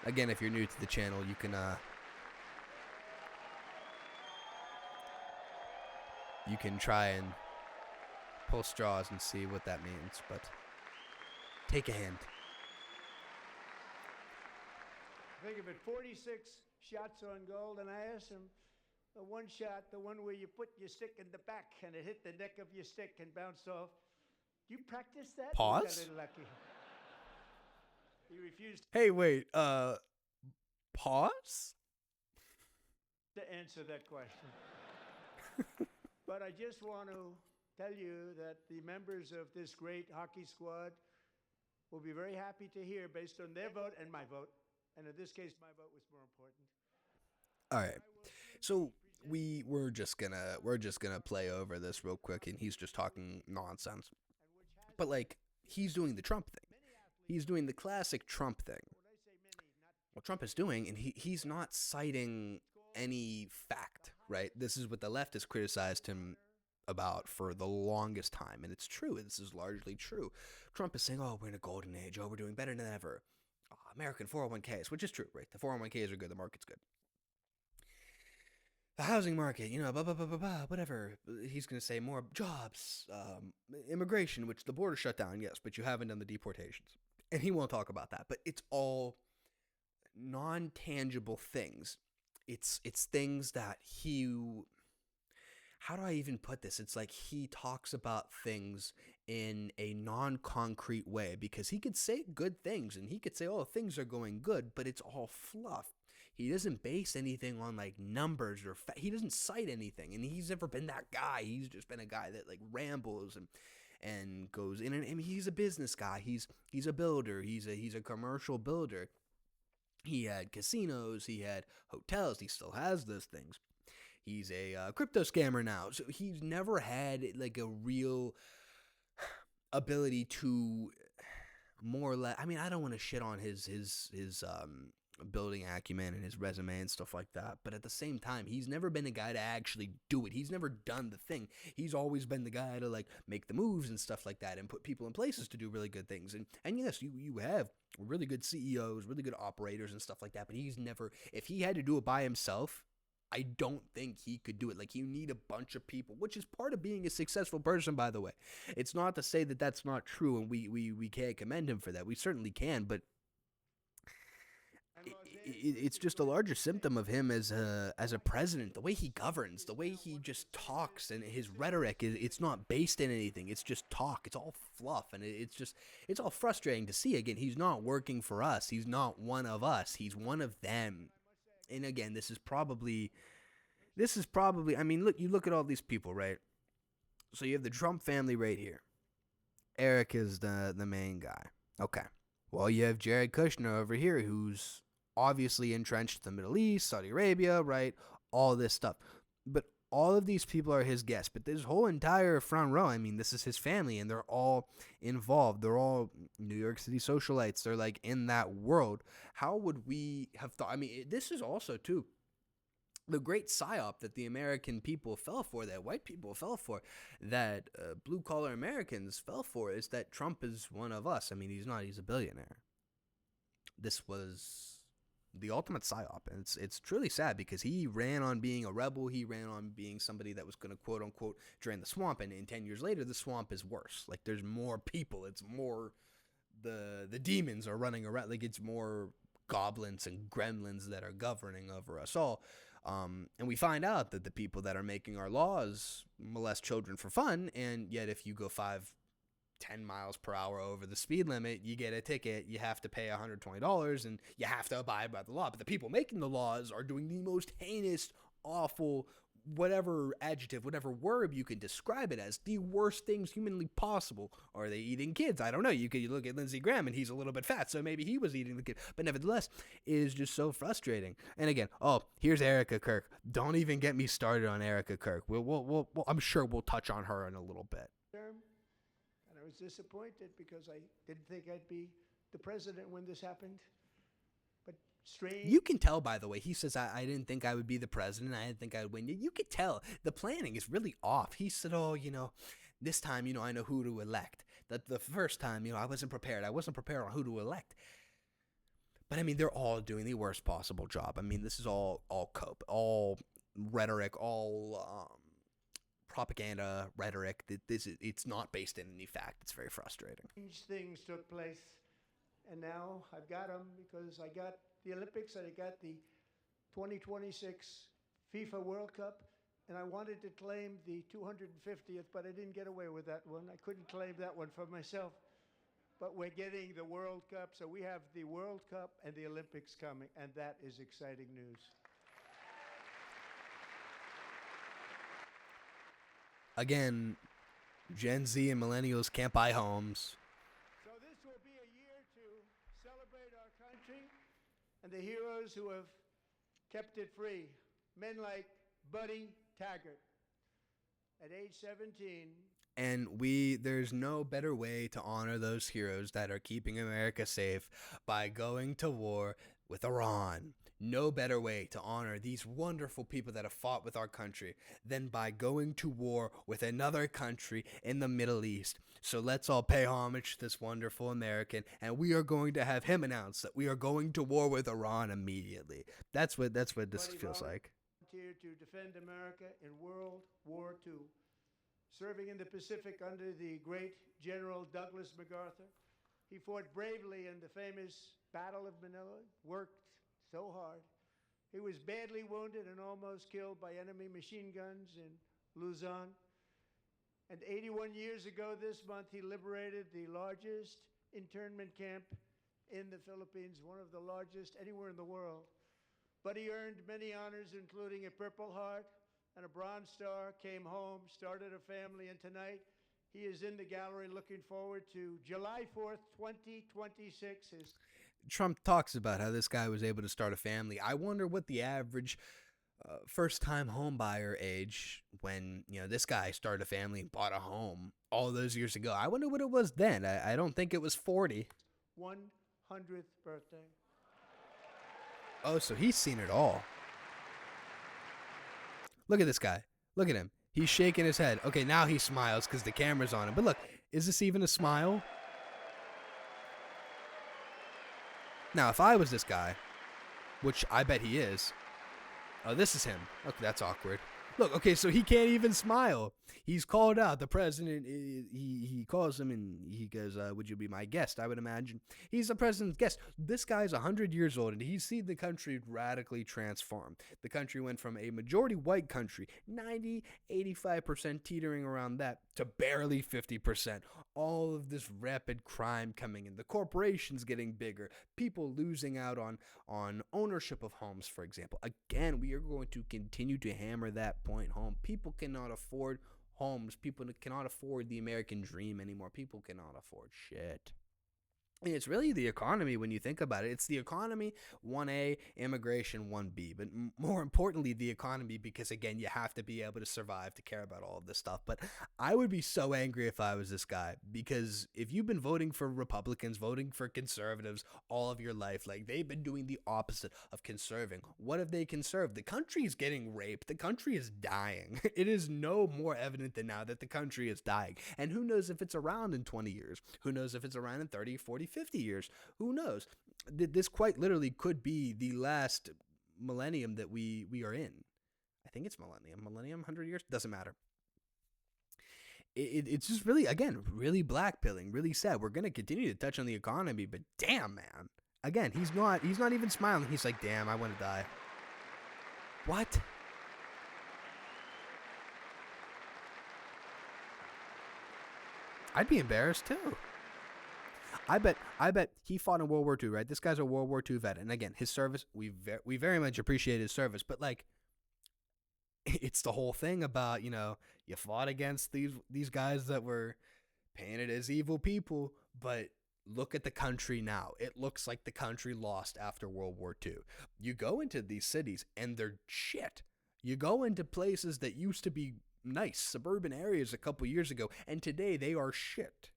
Again, if you're new to the channel, you can try and pull straws and see what that means, but take a hint. Think of it, 46 shots on goal, and I asked him, the one shot, the one where you put your stick in the back and it hit the neck of your stick and bounced off. You practice that? Pause? You got a little lucky. He refused Hey, wait. Pause? to answer that question. But I just want to tell you that the members of this great hockey squad will be very happy to hear, based on their vote and my vote, and in this case, my vote was more important. All right. So we're just gonna play over this real quick, and he's just talking nonsense. But like, he's doing the Trump thing. He's doing the classic Trump thing. What Trump is doing, and he's not citing any fact, right? This is what the left has criticized him about for the longest time, and it's true. This is largely true. Trump is saying, oh, we're in a golden age. Oh, we're doing better than ever. American 401ks, which is true, right? The 401ks are good. The market's good. The housing market, blah, blah, blah, blah, blah, whatever. He's going to say more jobs, immigration, which the border shut down, yes, but you haven't done the deportations. And he won't talk about that, but it's all non-tangible things. It's things that how do I even put this? It's like he talks about things in a non-concrete way, because he could say good things and he could say, oh, things are going good, but it's all fluff. He doesn't base anything on like numbers or he doesn't cite anything, and he's never been that guy. He's just been a guy that like rambles and goes in, and I mean, he's a business guy. He's a builder. He's a commercial builder. He had casinos. He had hotels. He still has those things. He's a crypto scammer now. So he's never had like a real ability to more or less. I mean, I don't want to shit on his building acumen and his resume and stuff like that, but at the same time, he's never been a guy to actually do it. He's never done the thing. He's always been the guy to like make the moves and stuff like that and put people in places to do really good things. And yes, you have really good CEOs, really good operators and stuff like that, but he's never, if he had to do it by himself, I don't think he could do it. Like, you need a bunch of people, which is part of being a successful person, by the way. It's not to say that that's not true, and we can't commend him for that. We certainly can, but it's just a larger symptom of him as a president. The way he governs, the way he just talks, and his rhetoric, it's not based in anything. It's just talk. It's all fluff, and it's all frustrating to see. Again, he's not working for us. He's not one of us. He's one of them. And again, this is probably, I mean, you look at all these people, right? So you have the Trump family right here. Eric is the main guy. Okay. Well, you have Jared Kushner over here, who's obviously entrenched in the Middle East, Saudi Arabia, right? All this stuff. But all of these people are his guests. But this whole entire front row, I mean, this is his family, and they're all involved. They're all New York City socialites. They're like in that world. How would we have thought? I mean, this is also, too, the great psyop that the American people fell for, that white people fell for, that blue-collar Americans fell for, is that Trump is one of us. I mean, he's not. He's a billionaire. This was the ultimate psyop, and it's truly sad, because he ran on being a rebel. He ran on being somebody that was going to quote unquote drain the swamp, and 10 years later the swamp is worse. Like, there's more people. It's more, the demons are running around. Like, it's more goblins and gremlins that are governing over us all. And we find out that the people that are making our laws molest children for fun, and yet if you go 10 miles per hour over the speed limit, you get a ticket. You have to pay $120, and you have to abide by the law. But the people making the laws are doing the most heinous, awful, whatever adjective, whatever word you can describe it as, the worst things humanly possible. Are they eating kids? I don't know. You look at Lindsey Graham, and he's a little bit fat, so maybe he was eating the kid. But nevertheless, it is just so frustrating. And again, here's Erica Kirk. Don't even get me started on Erica Kirk. We'll I'm sure we'll touch on her in a little bit. And I was disappointed because I didn't think I'd be the president when this happened. But strange. You can tell, by the way, he says, I didn't think I would be the president. I didn't think I would win. You could tell the planning is really off. He said, oh, this time, I know who to elect. The first time, I wasn't prepared. I wasn't prepared on who to elect. But I mean, they're all doing the worst possible job. I mean, this is all cope, all rhetoric, all propaganda rhetoric. It's not based in any fact. It's very frustrating. Things took place, and now I've got them because I got the Olympics and I got the 2026 FIFA World Cup, and I wanted to claim the 250th, but I didn't get away with that one. I couldn't claim that one for myself. But we're getting the World Cup, so we have the World Cup and the Olympics coming, and that is exciting news. Again, Gen Z and millennials can't buy homes. So this will be a year to celebrate our country and the heroes who have kept it free. Men like Buddy Taggart. At age 17, And there's no better way to honor those heroes that are keeping America safe by going to war with Iran. No better way to honor these wonderful people that have fought with our country than by going to war with another country in the Middle East. So let's all pay homage to this wonderful American, and we are going to have him announce that we are going to war with Iran immediately. That's what this feels like. volunteered to defend America in World War II, serving in the Pacific under the great General Douglas MacArthur. He fought bravely in the famous Battle of Manila, worked so hard. He was badly wounded and almost killed by enemy machine guns in Luzon. And 81 years ago this month, he liberated the largest internment camp in the Philippines, one of the largest anywhere in the world. But he earned many honors, including a Purple Heart and a Bronze Star, came home, started a family, and tonight he is in the gallery looking forward to July 4th, 2026. Trump talks about how this guy was able to start a family. I wonder what the average first-time home buyer age when, this guy started a family and bought a home all those years ago. I wonder what it was then. I don't think it was 40. 100th birthday. Oh, so he's seen it all. Look at this guy. Look at him. He's shaking his head. Okay, now he smiles because the camera's on him. But look, is this even a smile? Now, if I was this guy, which I bet he is. Oh, this is him. Okay, that's awkward. Look, okay, so he can't even smile. He's called out. The president, he calls him and he goes, would you be my guest? I would imagine. He's the president's guest. This guy's 100 years old and he's seen the country radically transform. The country went from a majority white country, 90, 85% teetering around that, to barely 50%. All of this rapid crime coming in. The corporations getting bigger. People losing out on ownership of homes, for example. Again, we are going to continue to hammer that point home. People cannot afford homes. People cannot afford the American dream anymore. People cannot afford shit. And it's really the economy when you think about it. It's the economy, 1A, immigration, 1B. But more importantly, the economy, because, again, you have to be able to survive to care about all of this stuff. But I would be so angry if I was this guy, because if you've been voting for Republicans, voting for conservatives all of your life, like they've been doing the opposite of conserving. What have they conserved? The country is getting raped. The country is dying. It is no more evident than now that the country is dying. And who knows if it's around in 20 years? Who knows if it's around in 30, 40, 50 years? Who knows? This quite literally could be the last millennium that we are in. I think it's millennium, 100 years, doesn't matter. It's just really, again, really blackpilling, really sad. We're going to continue to touch on the economy, but damn, man. Again, he's not even smiling. He's like, damn, I want to die. What? I'd be embarrassed too. I bet he fought in World War II, right? This guy's a World War II vet, and again, his service, we very much appreciate his service. But like, it's the whole thing about you fought against these guys that were painted as evil people, but look at the country now. It looks like the country lost after World War II. You go into these cities and they're shit. You go into places that used to be nice suburban areas a couple years ago, and today they are shit.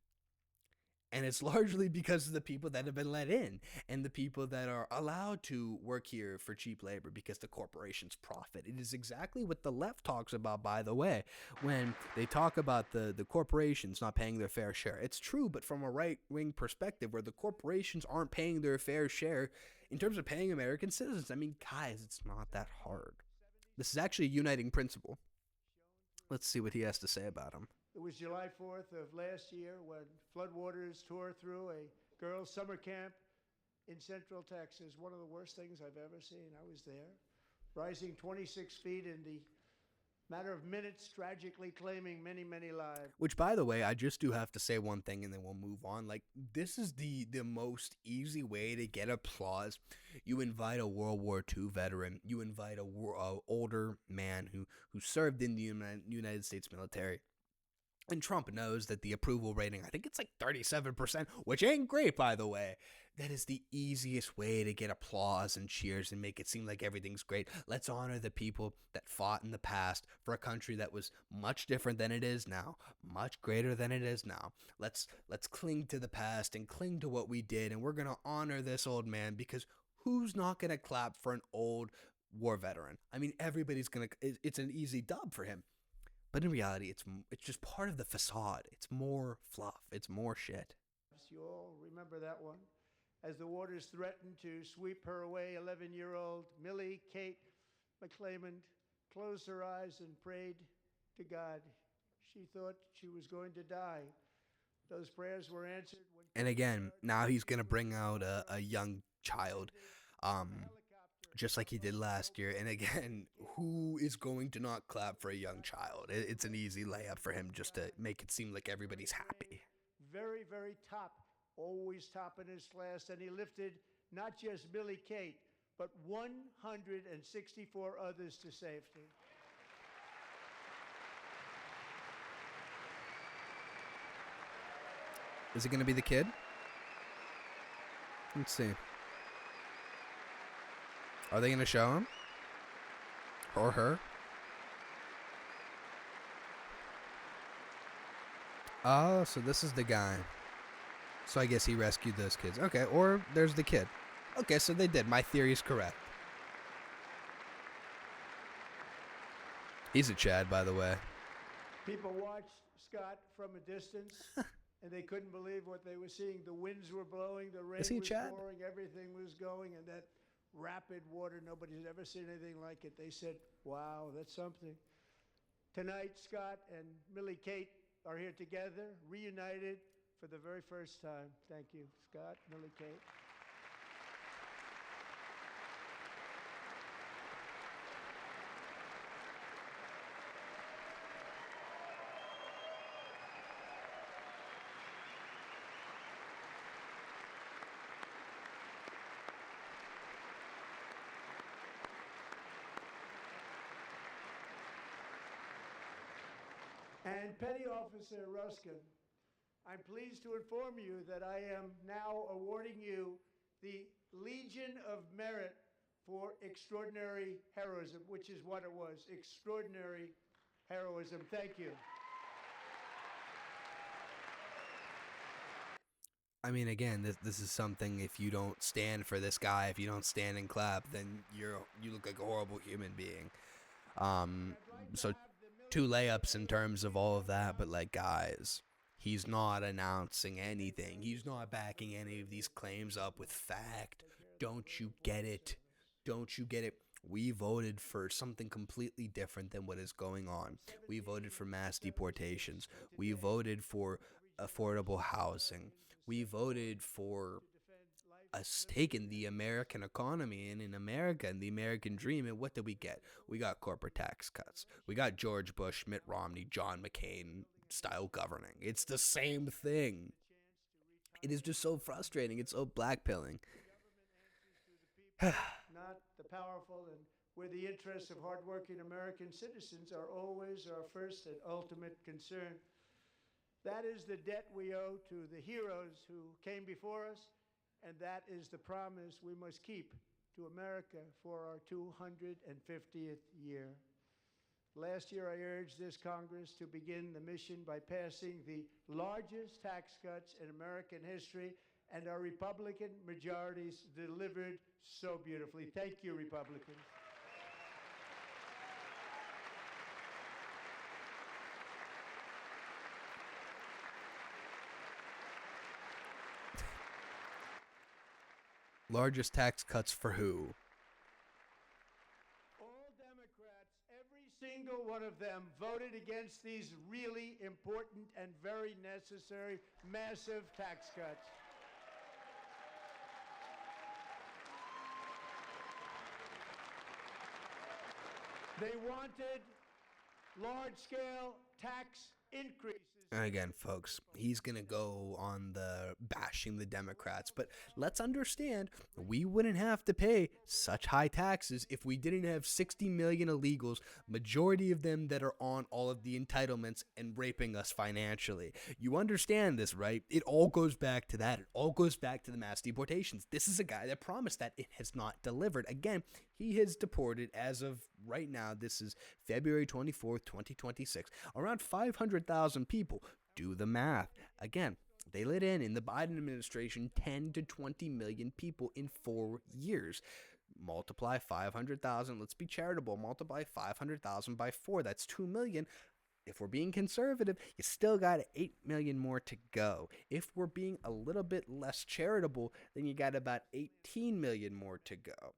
And it's largely because of the people that have been let in and the people that are allowed to work here for cheap labor because the corporations profit. It is exactly what the left talks about, by the way, when they talk about the corporations not paying their fair share. It's true, but from a right-wing perspective where the corporations aren't paying their fair share in terms of paying American citizens. I mean, guys, it's not that hard. This is actually a uniting principle. Let's see what he has to say about him. It was July 4th of last year when floodwaters tore through a girls' summer camp in Central Texas. One of the worst things I've ever seen. I was there, rising 26 feet in the matter of minutes, tragically claiming many, many lives. Which, by the way, I just do have to say one thing and then we'll move on. Like, this is the most easy way to get applause. You invite a World War II veteran. You invite a older man who served in the United States military. And Trump knows that the approval rating, I think it's like 37%, which ain't great, by the way. That is the easiest way to get applause and cheers and make it seem like everything's great. Let's honor the people that fought in the past for a country that was much different than it is now, much greater than it is now. Let's cling to the past and cling to what we did, and we're going to honor this old man because who's not going to clap for an old war veteran? I mean, everybody's going to, it's an easy dub for him. But in reality, it's just part of the facade. It's more fluff. It's more shit. You all remember that one? As the waters threatened to sweep her away, 11-year-old Millie Kate McClelland closed her eyes and prayed to God. She thought she was going to die. Those prayers were answered. And again, now he's going to bring out a young child. Just like he did last year. And again, who is going to not clap for a young child? It's an easy layup for him just to make it seem like everybody's happy. Very, very top, always top in his class. And he lifted not just Millie Kate, but 164 others to safety. Is it going to be the kid? Let's see. Are they going to show him? Or her? Oh, so this is the guy. So I guess he rescued those kids. Okay, or there's the kid. Okay, so they did. My theory is correct. He's a Chad, by the way. People watched Scott from a distance, and they couldn't believe what they were seeing. The winds were blowing, the rain was pouring, everything was going, and that rapid water, nobody's ever seen anything like it. They said, wow, that's something. Tonight, Scott and Millie Kate are here together, reunited for the very first time. Thank you, Scott, Millie Kate. And Petty Officer Ruskin, I'm pleased to inform you that I am now awarding you the Legion of Merit for extraordinary heroism, which is what it was, extraordinary heroism. Thank you. I mean, again, this is something, if you don't stand for this guy, if you don't stand and clap, then you look like a horrible human being. So 2 layups in terms of all of that, but like, guys, he's not announcing anything. He's not backing any of these claims up with fact. Don't you get it? Don't you get it? We voted for something completely different than what is going on. We voted for mass deportations. We voted for affordable housing. We voted for a stake in the American economy and in America and the American dream. And what did we get? We got corporate tax cuts. We got George Bush, Mitt Romney, John McCain style governing. It's the same thing. It is just so frustrating. It's so blackpilling. Not the powerful, and where the interests of hardworking American citizens are always our first and ultimate concern. That is the debt we owe to the heroes who came before us, and that is the promise we must keep to America for our 250th year. Last year, I urged this Congress to begin the mission by passing the largest tax cuts in American history, and our Republican majorities delivered so beautifully. Thank you, Republicans. Largest tax cuts for who? All Democrats, every single one of them, voted against these really important and very necessary massive tax cuts. They wanted large-scale tax increases. And again, folks, he's going to go on the bashing the Democrats. But let's understand, we wouldn't have to pay such high taxes if we didn't have 60 million illegals, majority of them that are on all of the entitlements and raping us financially. You understand this, right? It all goes back to that. It all goes back to the mass deportations. This is a guy that promised that. It has not delivered. Again, he has deported, as of right now, this is February 24th, 2026, around 500,000 people. Do the math. Again, they let in the Biden administration 10 to 20 million people in 4 years. Multiply 500,000. Let's be charitable. Multiply 500,000 by 4. That's 2 million. If we're being conservative, you still got 8 million more to go. If we're being a little bit less charitable, then you got about 18 million more to go.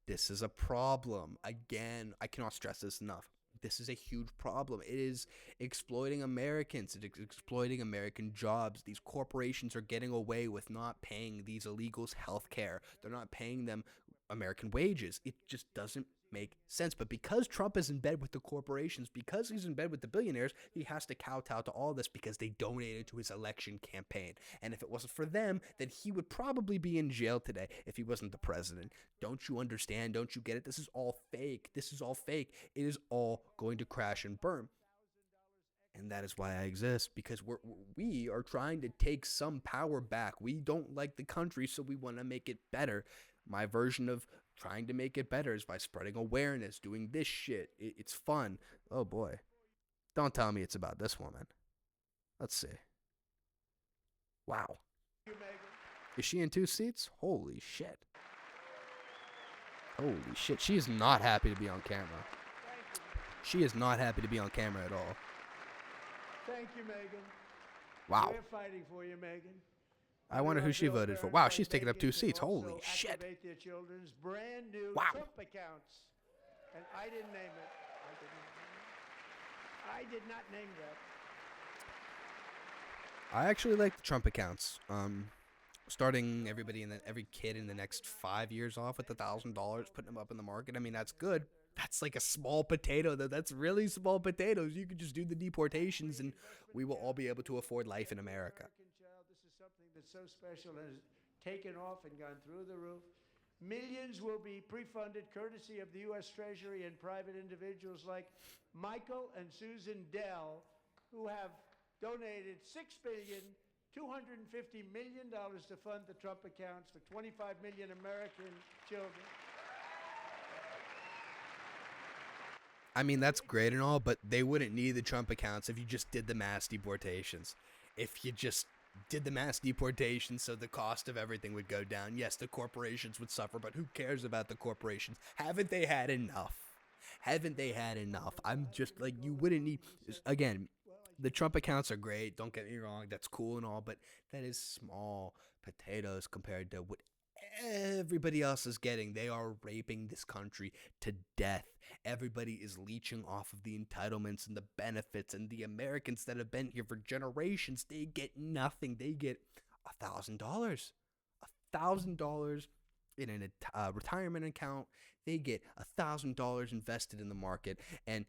This is a problem. Again, I cannot stress this enough. This is a huge problem. It is exploiting Americans. It is exploiting American jobs. These corporations are getting away with not paying these illegals health care. They're not paying them American wages. It just doesn't make sense. But because Trump is in bed with the corporations, because he's in bed with the billionaires, he has to kowtow to all this because they donated to his election campaign. And if it wasn't for them, then he would probably be in jail today if he wasn't the president. Don't you understand? Don't you get it? This is all fake. This is all fake. It is all going to crash and burn. And that is why I exist, because we are trying to take some power back. We don't like the country, so we want to make it better. My version of trying to make it better is by spreading awareness, doing this shit. It's fun. Oh boy. Don't tell me it's about this woman. Let's see. Wow. Is she in 2 seats? Holy shit. Holy shit. She is not happy to be on camera. She is not happy to be on camera at all. Thank you, Megan. Wow. We're fighting for you, Megan. I wonder who she voted for. Wow, she's taking up 2 seats. Holy shit. Their children's brand new Wow. Trump accounts. And I didn't name it. I did not name that. I actually like the Trump accounts. Starting every kid in the next 5 years off with $1,000, putting them up in the market. I mean, that's good. That's like a small potato, though. That's really small potatoes. You could just do the deportations, and we will all be able to afford life in America. This is something that's so special and has taken off and gone through the roof. Millions will be pre-funded courtesy of the U.S. Treasury and private individuals like Michael and Susan Dell, who have donated $6,250 million to fund the Trump accounts for 25 million American children. I mean, that's great and all, but they wouldn't need the Trump accounts if you just did the mass deportations. If you just did the mass deportations, so the cost of everything would go down. Yes, the corporations would suffer, but who cares about the corporations? Haven't they had enough? Haven't they had enough? I'm just like, you wouldn't need, again, the Trump accounts are great. Don't get me wrong. That's cool and all, but that is small potatoes compared to what everybody else is getting. They are raping this country to death. Everybody is leeching off of the entitlements and the benefits, and the Americans that have been here for generations, they get nothing. They get $1,000, $1,000 in a retirement account. They get $1,000 invested in the market, and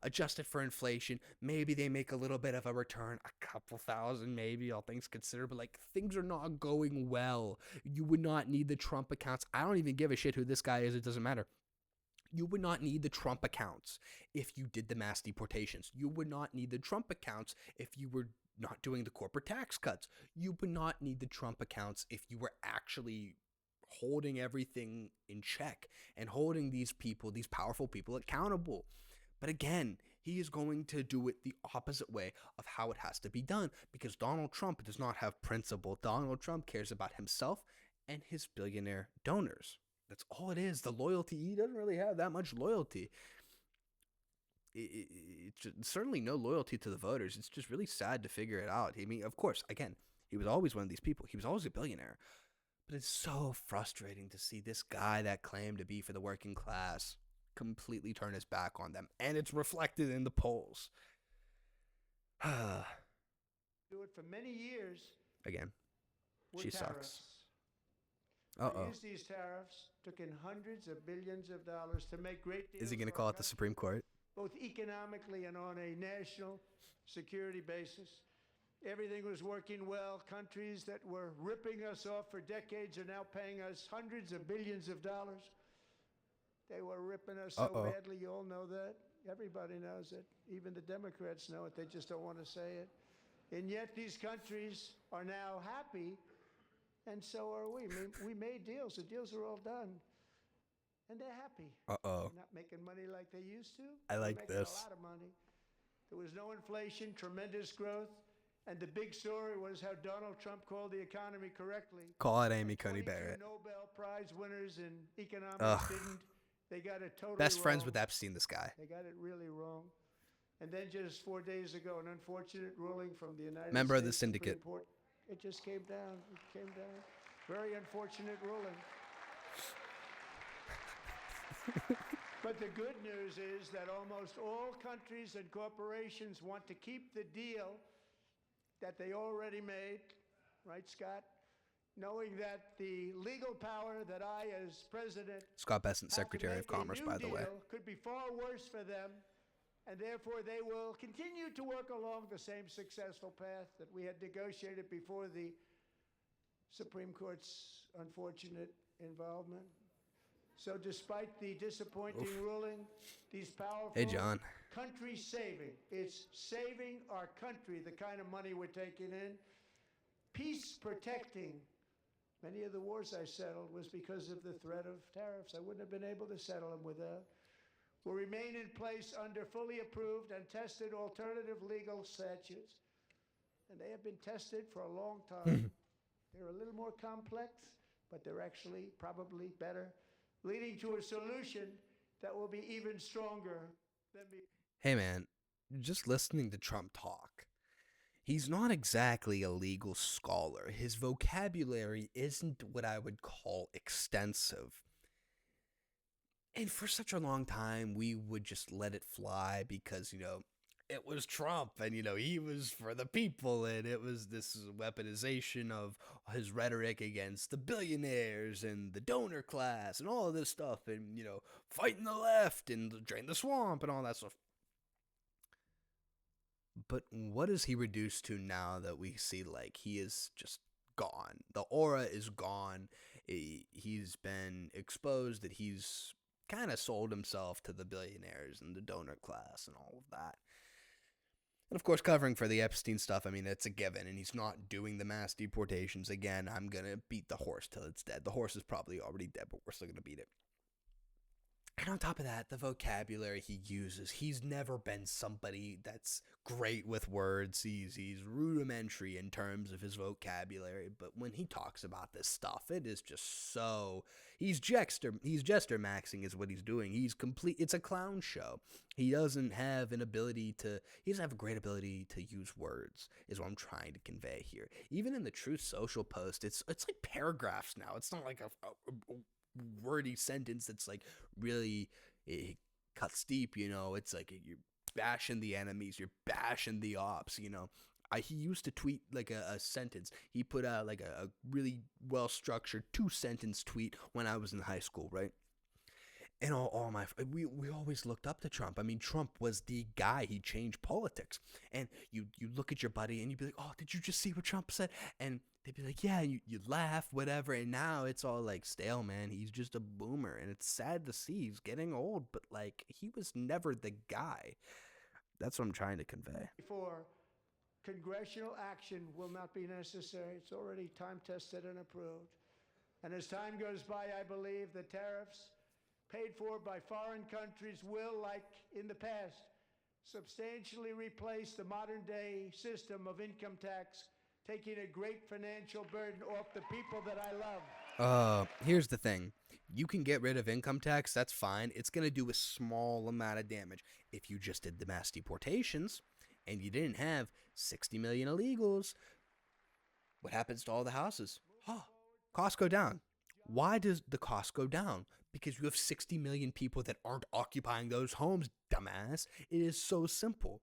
adjusted for inflation, maybe they make a little bit of a return, a couple thousand, maybe, all things considered. But like, things are not going well. You would not need the Trump accounts. I don't even give a shit who this guy is. It doesn't matter. You would not need the Trump accounts if you did the mass deportations. You would not need the Trump accounts if you were not doing the corporate tax cuts. You would not need the Trump accounts if you were actually holding everything in check and holding these people, these powerful people, accountable. But again, he is going to do it the opposite way of how it has to be done because Donald Trump does not have principle. Donald Trump cares about himself and his billionaire donors. That's all it is. The loyalty, he doesn't really have that much loyalty. It's certainly no loyalty to the voters. It's just really sad to figure it out. I mean, of course, again, he was always one of these people. He was always a billionaire. But it's so frustrating to see this guy that claimed to be for the working class completely turn his back on them. And it's reflected in the polls. Do it for many years. Again, she tariffs. sucks. Uh-oh. Used these tariffs, took in hundreds of billions of dollars to make great deals. Is he going to call it the Supreme Court? Both economically and on a national security basis. Everything was working well. Countries that were ripping us off for decades are now paying us hundreds of billions of dollars. They were ripping us so badly, you all know that. Everybody knows it. Even the Democrats know it. They just don't want to say it. And yet these countries are now happy, and so are we. We made deals. The deals are all done. And they're happy. Uh-oh. They're not making money like they used to. I like They're making this. a lot of money. There was no inflation, tremendous growth. And the big story was how Donald Trump called the economy correctly. Call it Amy Coney Barrett. Nobel Prize winners in economics didn't. They got it totally Best friends wrong. with Epstein, this guy. They got it really wrong. And then just 4 days ago, an unfortunate ruling from the United Member States of the syndicate. Supreme Court. It just came down. It came down. Very unfortunate ruling. But the good news is that almost all countries and corporations want to keep the deal that they already made, right, Scott? Knowing that the legal power that I, as president, Scott Bessent, Secretary of Commerce, by the way. could be far worse for them, and therefore they will continue to work along the same successful path that we had negotiated before the Supreme Court's unfortunate involvement. So despite the disappointing ruling, these powerful country saving, it's saving our country, the kind of money we're taking in, peace protecting. Many of the wars I settled was because of the threat of tariffs. I wouldn't have been able to settle them without. Will remain in place under fully approved and tested alternative legal statutes. And they have been tested for a long time. They're a little more complex, but they're actually probably better, leading to a solution that will be even stronger than before. Hey man, just listening to Trump talk, he's not exactly a legal scholar. His vocabulary isn't what I would call extensive. And for such a long time, we would just let it fly because, it was Trump and, he was for the people, and it was this weaponization of his rhetoric against the billionaires and the donor class and all of this stuff, and, fighting the left and drain the swamp and all that stuff. But what is he reduced to now that we see, he is just gone? The aura is gone. He's been exposed that he's kind of sold himself to the billionaires and the donor class and all of that. And of course, covering for the Epstein stuff, it's a given, and he's not doing the mass deportations again. I'm going to beat the horse till it's dead. The horse is probably already dead, but we're still going to beat it. And on top of that, the vocabulary he uses, he's never been somebody that's great with words. He's rudimentary in terms of his vocabulary, but when he talks about this stuff, it is just so... He's jester maxing is what he's doing. It's a clown show. He doesn't have a great ability to use words, is what I'm trying to convey here. Even in the Truth Social post, it's like paragraphs now. It's not like a wordy sentence that's really, it cuts deep, it's like you're bashing the enemies, you're bashing the ops, he used to tweet a sentence. He put out a really well structured 2-sentence tweet when I was in high school, right? And we always looked up to Trump. Trump was the guy. He changed politics. And you look at your buddy and you'd be like, oh, did you just see what Trump said? And they'd be like, yeah, you laugh, whatever. And now it's all stale, man. He's just a boomer. And it's sad to see. He's getting old, but he was never the guy. That's what I'm trying to convey. Before congressional action will not be necessary. It's already time tested and approved. And as time goes by, I believe the tariffs paid for by foreign countries will, like in the past, substantially replace the modern day system of income tax, taking a great financial burden off the people that I love. Here's the thing. You can get rid of income tax, that's fine. It's going to do a small amount of damage. If you just did the mass deportations and you didn't have 60 million illegals, what happens to all the houses? Costs go down. Why does the cost go down? Because you have 60 million people that aren't occupying those homes, dumbass. It is so simple.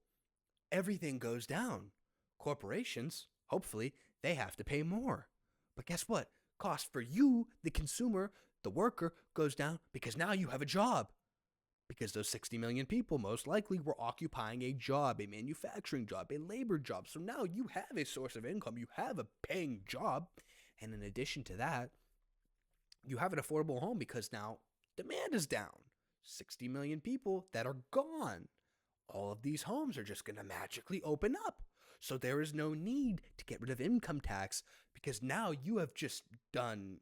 Everything goes down. Corporations, hopefully, they have to pay more. But guess what? Cost for you, the consumer, the worker, goes down because now you have a job. Because those 60 million people most likely were occupying a job, a manufacturing job, a labor job. So now you have a source of income, you have a paying job. And in addition to that, you have an affordable home because now demand is down. 60 million people that are gone. All of these homes are just going to magically open up. So there is no need to get rid of income tax because now you have just done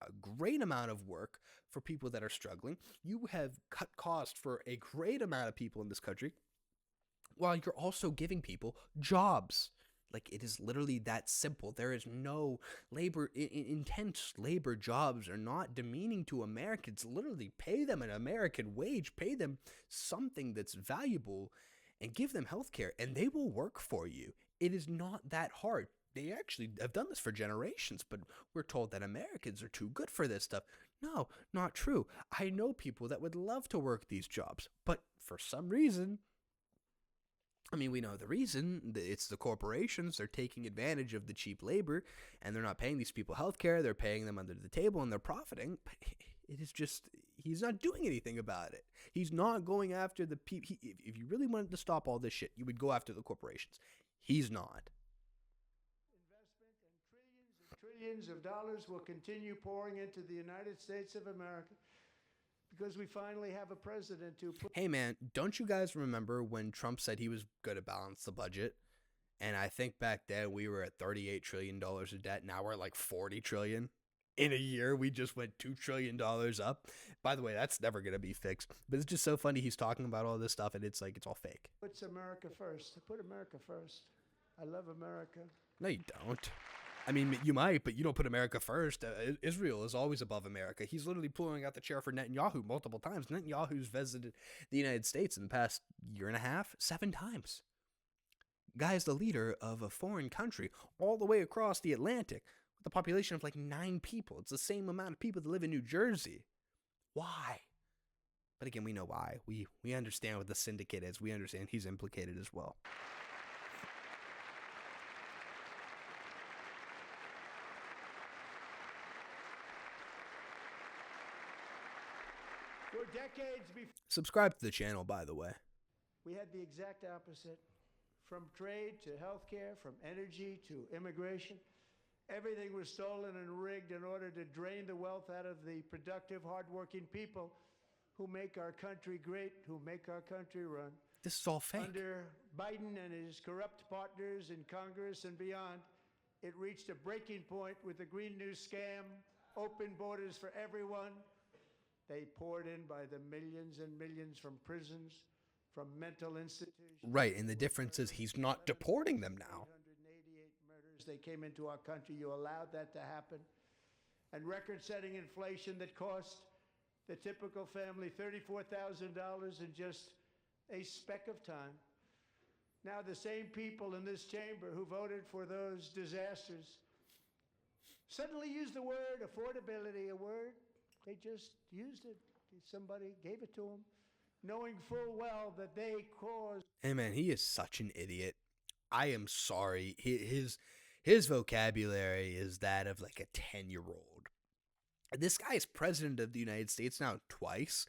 a great amount of work for people that are struggling. You have cut costs for a great amount of people in this country while you're also giving people jobs. Like, it is literally that simple. There is no labor, intense labor jobs are not demeaning to Americans. Literally pay them an American wage, pay them something that's valuable, and give them health care, and they will work for you. It is not that hard. They actually have done this for generations, but we're told that Americans are too good for this stuff. No, not true. I know people that would love to work these jobs, but for some reason, I mean, we know the reason. It's the corporations. They're taking advantage of the cheap labor, and they're not paying these people health care. They're paying them under the table, and they're profiting. But it is just, he's not doing anything about it. He's not going after the people. If you really wanted to stop all this shit, you would go after the corporations. He's not. Investment and trillions of dollars will continue pouring into the United States of America because we finally have a president who put... Hey man, don't you guys remember when Trump said he was going to balance the budget? And I think back then we were at $38 trillion of debt. Now we're at like 40 trillion. In a year, we just went $2 trillion up. By the way, that's never going to be fixed. But it's just so funny. He's talking about all this stuff and it's like, it's all fake. Puts America first. Put America first. I love America. No, you don't. I mean, you might, but you don't put America first. Israel is always above America. He's literally pulling out the chair for Netanyahu multiple times. Netanyahu's visited the United States in the past year and a half 7 times. Guy is the leader of a foreign country all the way across the Atlantic with a population of like 9 people. It's the same amount of people that live in New Jersey. Why? But again, we know why. We understand what the syndicate is. We understand he's implicated as well. For decades before, Subscribe to the channel, by the way. we had the exact opposite. From trade to healthcare, from energy to immigration, everything was stolen and rigged in order to drain the wealth out of the productive, hardworking people who make our country great, who make our country run. This is all fake. Under Biden and his corrupt partners in Congress and beyond, it reached a breaking point with the Green New Scam, open borders for everyone. They poured in by the millions and millions from prisons, from mental institutions. Right, and the difference is he's not deporting them now. 888 murders. They came into our country. You allowed that to happen. And record-setting inflation that cost the typical family $34,000 in just a speck of time. Now the same people in this chamber who voted for those disasters suddenly use the word affordability, a word. They just used it. Somebody gave it to them, knowing full well that they caused... Hey man, he is such an idiot. I am sorry. His vocabulary is that of like a 10-year-old. This guy is president of the United States now twice,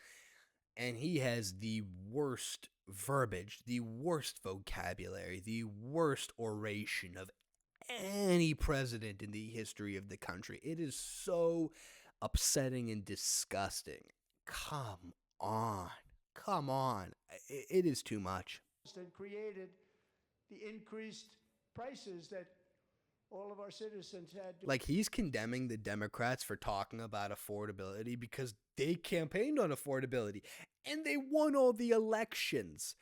and he has the worst verbiage, the worst vocabulary, the worst oration of any president in the history of the country. It is so upsetting and disgusting. Come on. Come on. It is too much. and created the increased prices that all of our citizens had to. Like, he's condemning the Democrats for talking about affordability because they campaigned on affordability and they won all the elections.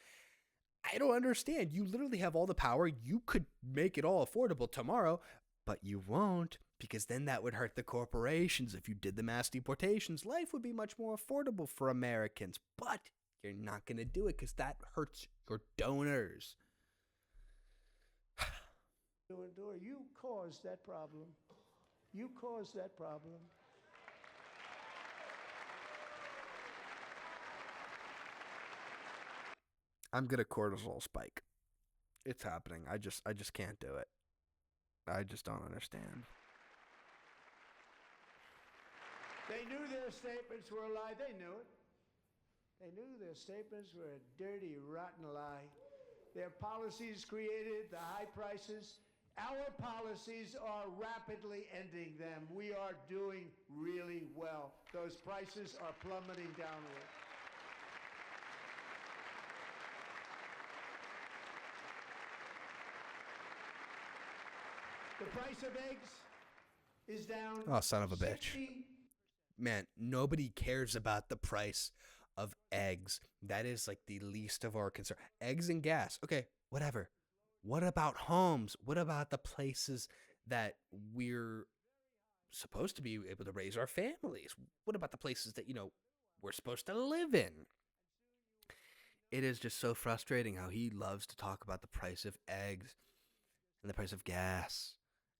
I don't understand. You literally have all the power. You could make it all affordable tomorrow, but you won't, because then that would hurt the corporations. If you did the mass deportations, life would be much more affordable for Americans. But you're not going to do it because that hurts your donors. To endure. You caused that problem. You caused that problem. I'm going to cortisol spike. It's happening. I just can't do it. I just don't understand. They knew their statements were a lie. They knew it. They knew their statements were a dirty, rotten lie. Their policies created the high prices. Our policies are rapidly ending them. We are doing really well. Those prices are plummeting downward. The price of eggs is down. Oh, son of a bitch. 60%. Man, nobody cares about the price of eggs. That is like the least of our concern. Eggs and gas. Okay, whatever. What about homes? What about the places that we're supposed to be able to raise our families? What about the places that, we're supposed to live in? It is just so frustrating how he loves to talk about the price of eggs and the price of gas.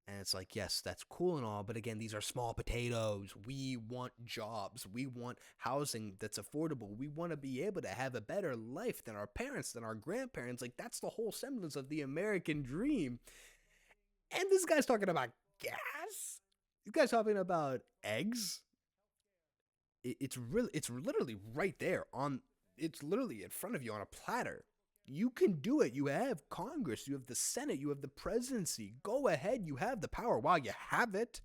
And it's like, yes, that's cool and all, but again, these are small potatoes. We want jobs. We want housing that's affordable. We want to be able to have a better life than our parents, than our grandparents. Like, that's the whole semblance of the American dream. And this guy's talking about gas? This guy's talking about eggs? It's literally right there it's literally in front of you on a platter. You can do it. You have Congress, you have the Senate, you have the presidency. Go ahead, you have the power while you have it.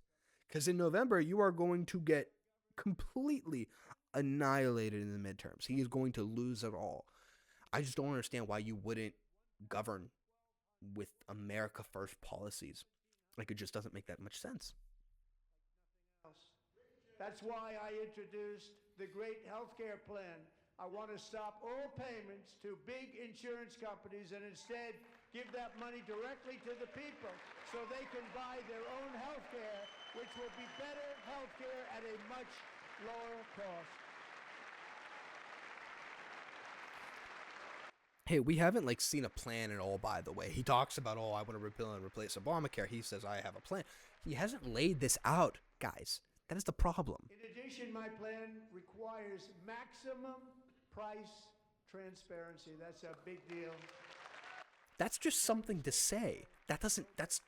Because in November, you are going to get completely annihilated in the midterms. He is going to lose it all. I just don't understand why you wouldn't govern with America First policies. Like, it just doesn't make that much sense. That's why I introduced the great healthcare plan. I want to stop all payments to big insurance companies and instead give that money directly to the people so they can buy their own health care, which will be better health care at a much lower cost. Hey, we haven't seen a plan at all, by the way. He talks about, I want to repeal and replace Obamacare. He says, I have a plan. He hasn't laid this out, guys. That is the problem. In addition, my plan requires maximum price transparency. That's a big deal. That's just something to say. That's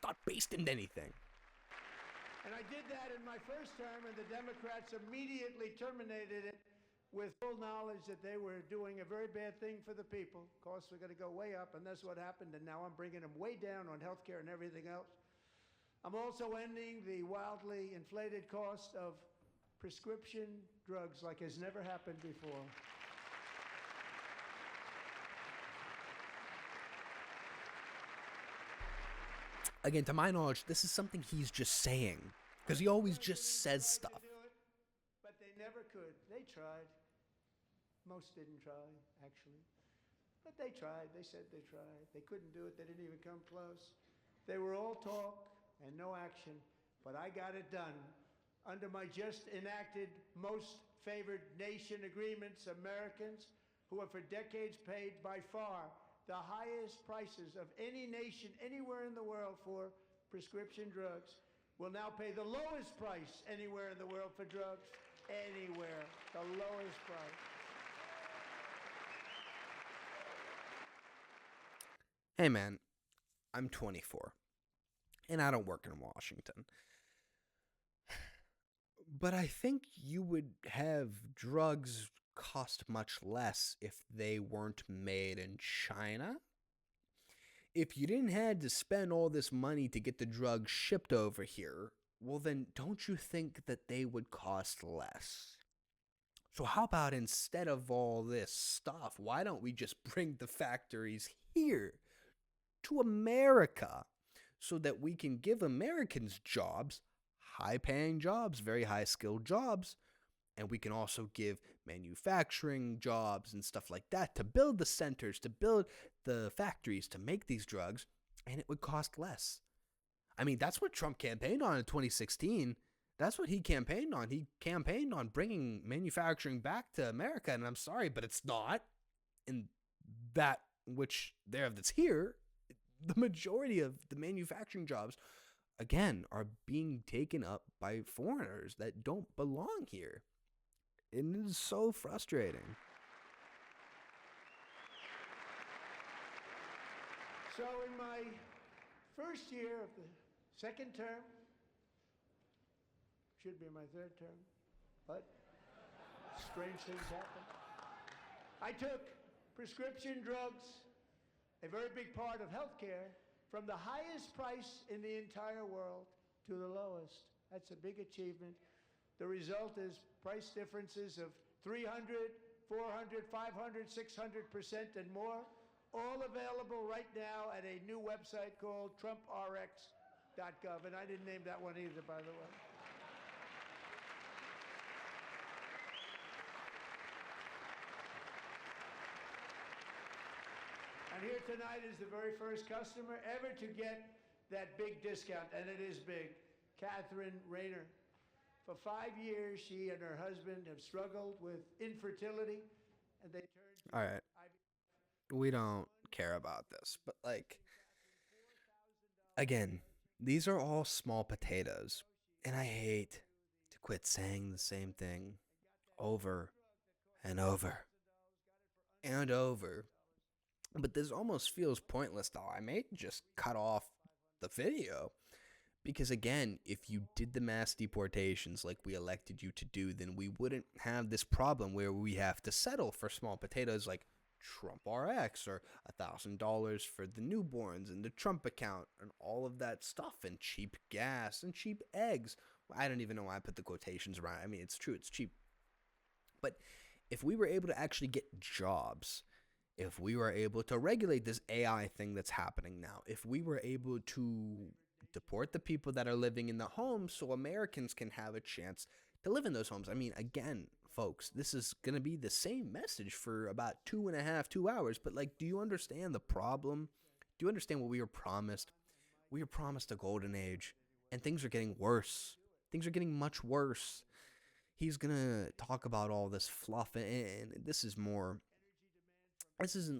not based in anything. And I did that in my first term, and the Democrats immediately terminated it with full knowledge that they were doing a very bad thing for the people. Costs were going to go way up, and that's what happened. And now I'm bringing them way down on health care and everything else. I'm also ending the wildly inflated cost of prescription drugs like has never happened before. Again, to my knowledge, this is something he's just saying. Because he always just says stuff. But they never could. They tried. Most didn't try, actually. But they tried. They said they tried. They couldn't do it. They didn't even come close. They were all talk and no action. But I got it done. Under my just enacted most favored nation agreements, Americans who have for decades paid by far the highest prices of any nation anywhere in the world for prescription drugs will now pay the lowest price anywhere in the world for drugs. Anywhere. The lowest price. Hey man, I'm 24. And I don't work in Washington. But I think you would have drugs cost much less if they weren't made in China. If you didn't have to spend all this money to get the drugs shipped over here, well then don't you think that they would cost less? So how about instead of all this stuff, why don't we just bring the factories here to America so that we can give Americans jobs, high paying jobs, very high skilled jobs, and we can also give manufacturing jobs and stuff like that to build the centers, to build the factories, to make these drugs, and it would cost less. I mean, that's what Trump campaigned on in 2016. That's what he campaigned on. He campaigned on bringing manufacturing back to America, and I'm sorry, but it's not. And that which that's here, the majority of the manufacturing jobs, again, are being taken up by foreigners that don't belong here. And it is so frustrating. So in my first year of the second term, should be my third term, but strange things happen. I took prescription drugs, a very big part of healthcare, from the highest price in the entire world to the lowest. That's a big achievement. The result is price differences of 300, 400, 500, 600% and more, all available right now at a new website called TrumpRx.gov. And I didn't name that one either, by the way. And here tonight is the very first customer ever to get that big discount, and it is big, Catherine Rayner. For 5 years, she and her husband have struggled with infertility, and they turned to All right. We don't care about this, but like, again, these are all small potatoes, and I hate to quit saying the same thing over and over and over. But this almost feels pointless, though. I may just cut off the video. Because again, if you did the mass deportations like we elected you to do, then we wouldn't have this problem where we have to settle for small potatoes like Trump RX or $1,000 for the newborns and the Trump account and all of that stuff, and cheap gas and cheap eggs. I don't even know why I put the quotations around. I mean, it's true, it's cheap. But if we were able to actually get jobs, if we were able to regulate this AI thing that's happening now, if we were able to deport the people that are living in the homes so Americans can have a chance to live in those homes. I mean, again, folks, this is going to be the same message for about 2 hours. But like, do you understand the problem? Do you understand what we were promised? We were promised a golden age, and things are getting worse. Things are getting much worse. He's going to talk about all this fluff, and this isn't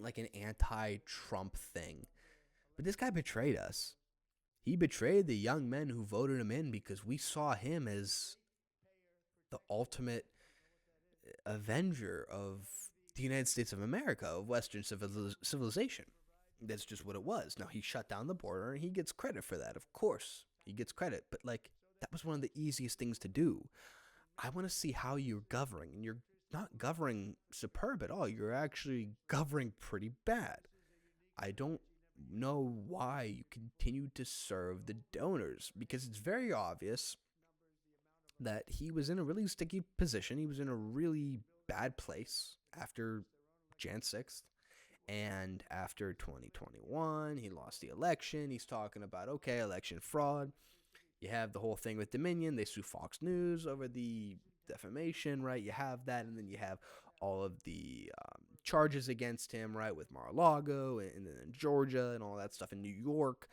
like an anti-Trump thing. But this guy betrayed us. He betrayed the young men who voted him in because we saw him as the ultimate avenger of the United States of America, of Western civilization. That's just what it was. Now, he shut down the border, and he gets credit for that. Of course, he gets credit. But, like, that was one of the easiest things to do. I want to see how you're governing, and you're not governing superb at all. You're actually governing pretty bad. I don't know why you continue to serve the donors, because it's very obvious that he was in a really sticky position. He was in a really bad place after Jan 6th, and after 2021 he lost the election. He's talking about, okay, election fraud. You have the whole thing with Dominion. They sue Fox News over the defamation, right? You have that, and then you have all of the charges against him, right, with Mar-a-Lago and then Georgia and all that stuff in New York.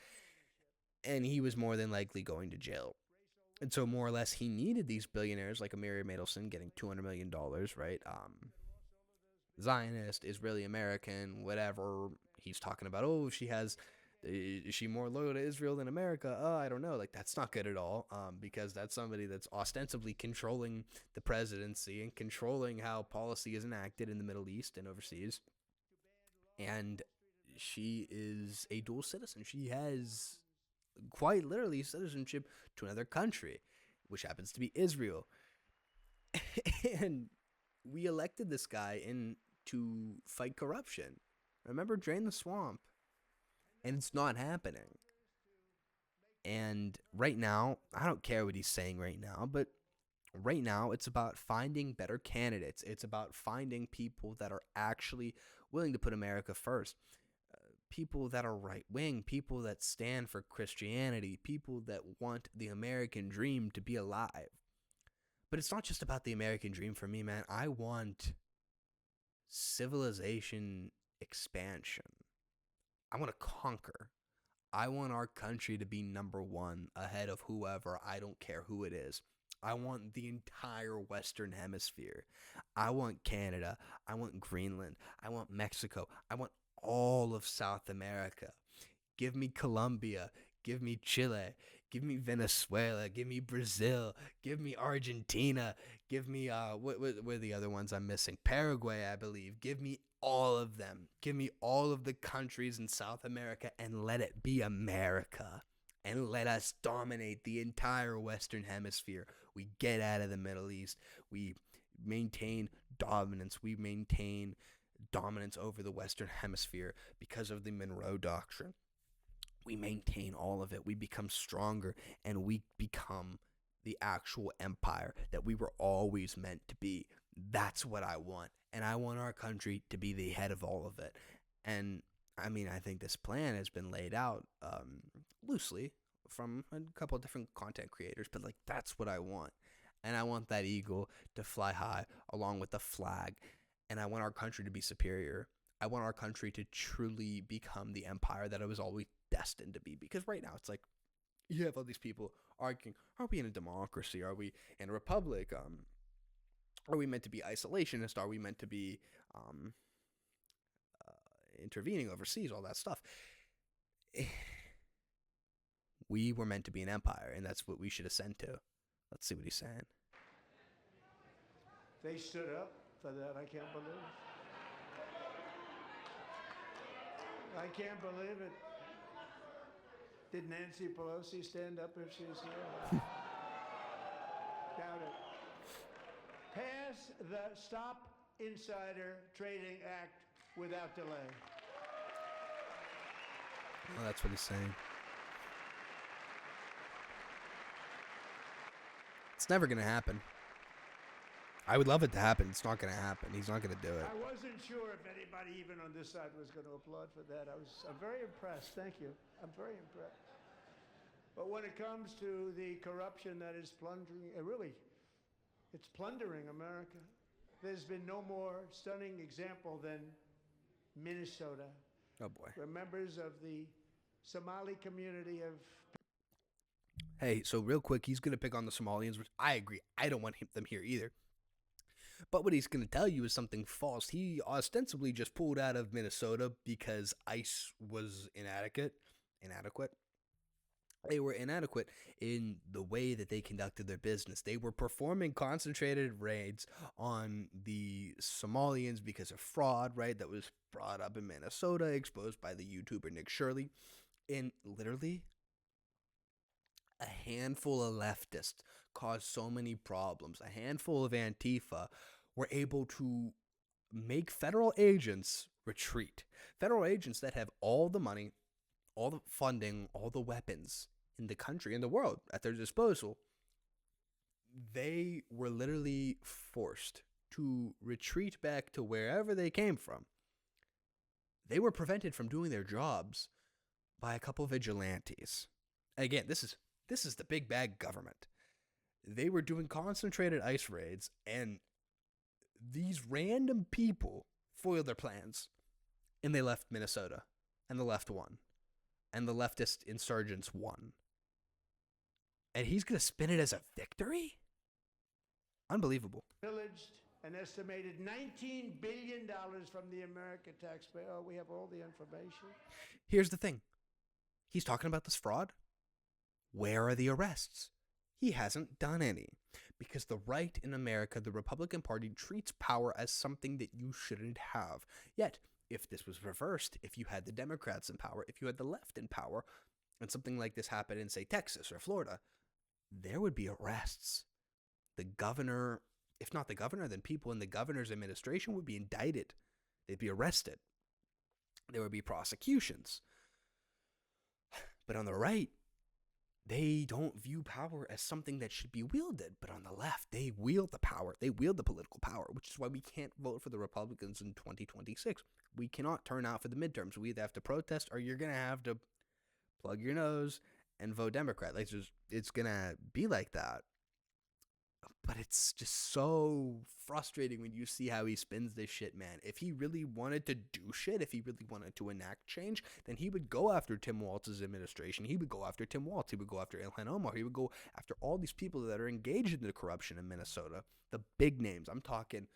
And he was more than likely going to jail. And so more or less he needed these billionaires like Amiri Madelson getting $200 million, right? Zionist, Israeli American, whatever. He's talking about, oh, is she more loyal to Israel than America? I don't know. Like, that's not good at all, because that's somebody that's ostensibly controlling the presidency and controlling how policy is enacted in the Middle East and overseas. And she is a dual citizen. She has quite literally citizenship to another country, which happens to be Israel. And we elected this guy in to fight corruption. Remember, drain the swamp. And it's not happening. And right now, I don't care what he's saying right now, but right now it's about finding better candidates. It's about finding people that are actually willing to put America first. people that are right wing, people that stand for Christianity, people that want the American dream to be alive. But it's not just about the American dream for me, man. I want civilization expansion. I want to conquer. I want our country to be number one ahead of whoever. I don't care who it is. I want the entire Western Hemisphere. I want Canada. I want Greenland. I want Mexico. I want all of South America. Give me Colombia. Give me Chile. Give me Venezuela. Give me Brazil. Give me Argentina. Give me, what are the other ones I'm missing? Paraguay, I believe. Give me all of them. Give me all of the countries in South America and let it be America. And let us dominate the entire Western Hemisphere. We get out of the Middle East. We maintain dominance. We maintain dominance over the Western Hemisphere because of the Monroe Doctrine. We maintain all of it. We become stronger, and we become the actual empire that we were always meant to be. That's what I want. And I want our country to be the head of all of it. And I mean, I think this plan has been laid out loosely from a couple of different content creators, but like, that's what I want. And I want that eagle to fly high along with the flag. And I want our country to be superior. I want our country to truly become the empire that it was always destined to be. Because right now it's like, you have all these people arguing, are we in a democracy? Are we in a republic? Are we meant to be isolationist? Are we meant to be intervening overseas? All that stuff. We were meant to be an empire, and that's what we should ascend to. Let's see what he's saying. They stood up for that. I can't believe it. I can't believe it. Did Nancy Pelosi stand up if she's here? Doubt it. Pass the Stop Insider Trading Act without delay. Well, that's what he's saying. It's never going to happen. I would love it to happen. It's not going to happen. He's not going to do it. I wasn't sure if anybody even on this side was going to applaud for that. I'm very impressed. Thank you. I'm very impressed. But when it comes to the corruption that is plundering, it's plundering America. There's been no more stunning example than Minnesota, Oh, boy. where members of the Somali community have... Hey, so real quick, he's going to pick on the Somalians, which I agree. I don't want them here either. But what he's going to tell you is something false. He ostensibly just pulled out of Minnesota because ICE was inadequate. They were inadequate in the way that they conducted their business. They were performing concentrated raids on the Somalians because of fraud, right? That was brought up in Minnesota, exposed by the YouTuber Nick Shirley. And literally, a handful of leftists caused so many problems. A handful of Antifa were able to make federal agents retreat. Federal agents that have all the money, all the funding, all the weapons in the country, in the world at their disposal. They were literally forced to retreat back to wherever they came from. They were prevented from doing their jobs by a couple vigilantes. Again, this is the big bad government. They were doing concentrated ICE raids, and these random people foiled their plans, and they left Minnesota, and the left won, and the leftist insurgents won. And he's going to spin it as a victory? Unbelievable. Pillaged an estimated $19 billion from the American taxpayer. Oh, we have all the information. Here's the thing. He's talking about this fraud. Where are the arrests? He hasn't done any. Because the right in America, the Republican Party, treats power as something that you shouldn't have. Yet, if this was reversed, if you had the Democrats in power, if you had the left in power, and something like this happened in, say, Texas or Florida, there would be arrests. The governor, if not the governor, then people in the governor's administration would be indicted. They'd be arrested. There would be prosecutions. But on the right, they don't view power as something that should be wielded. But on the left, they wield the power. They wield the political power, which is why we can't vote for the Republicans in 2026. We cannot turn out for the midterms. We either have to protest or you're going to have to plug your nose and vote Democrat. Like, it's going to be like that. But it's just so frustrating when you see how he spins this shit, man. If he really wanted to do shit, if he really wanted to enact change, then he would go after Tim Walz's administration. He would go after Tim Walz. He would go after Ilhan Omar. He would go after all these people that are engaged in the corruption in Minnesota. The big names. I'm talking,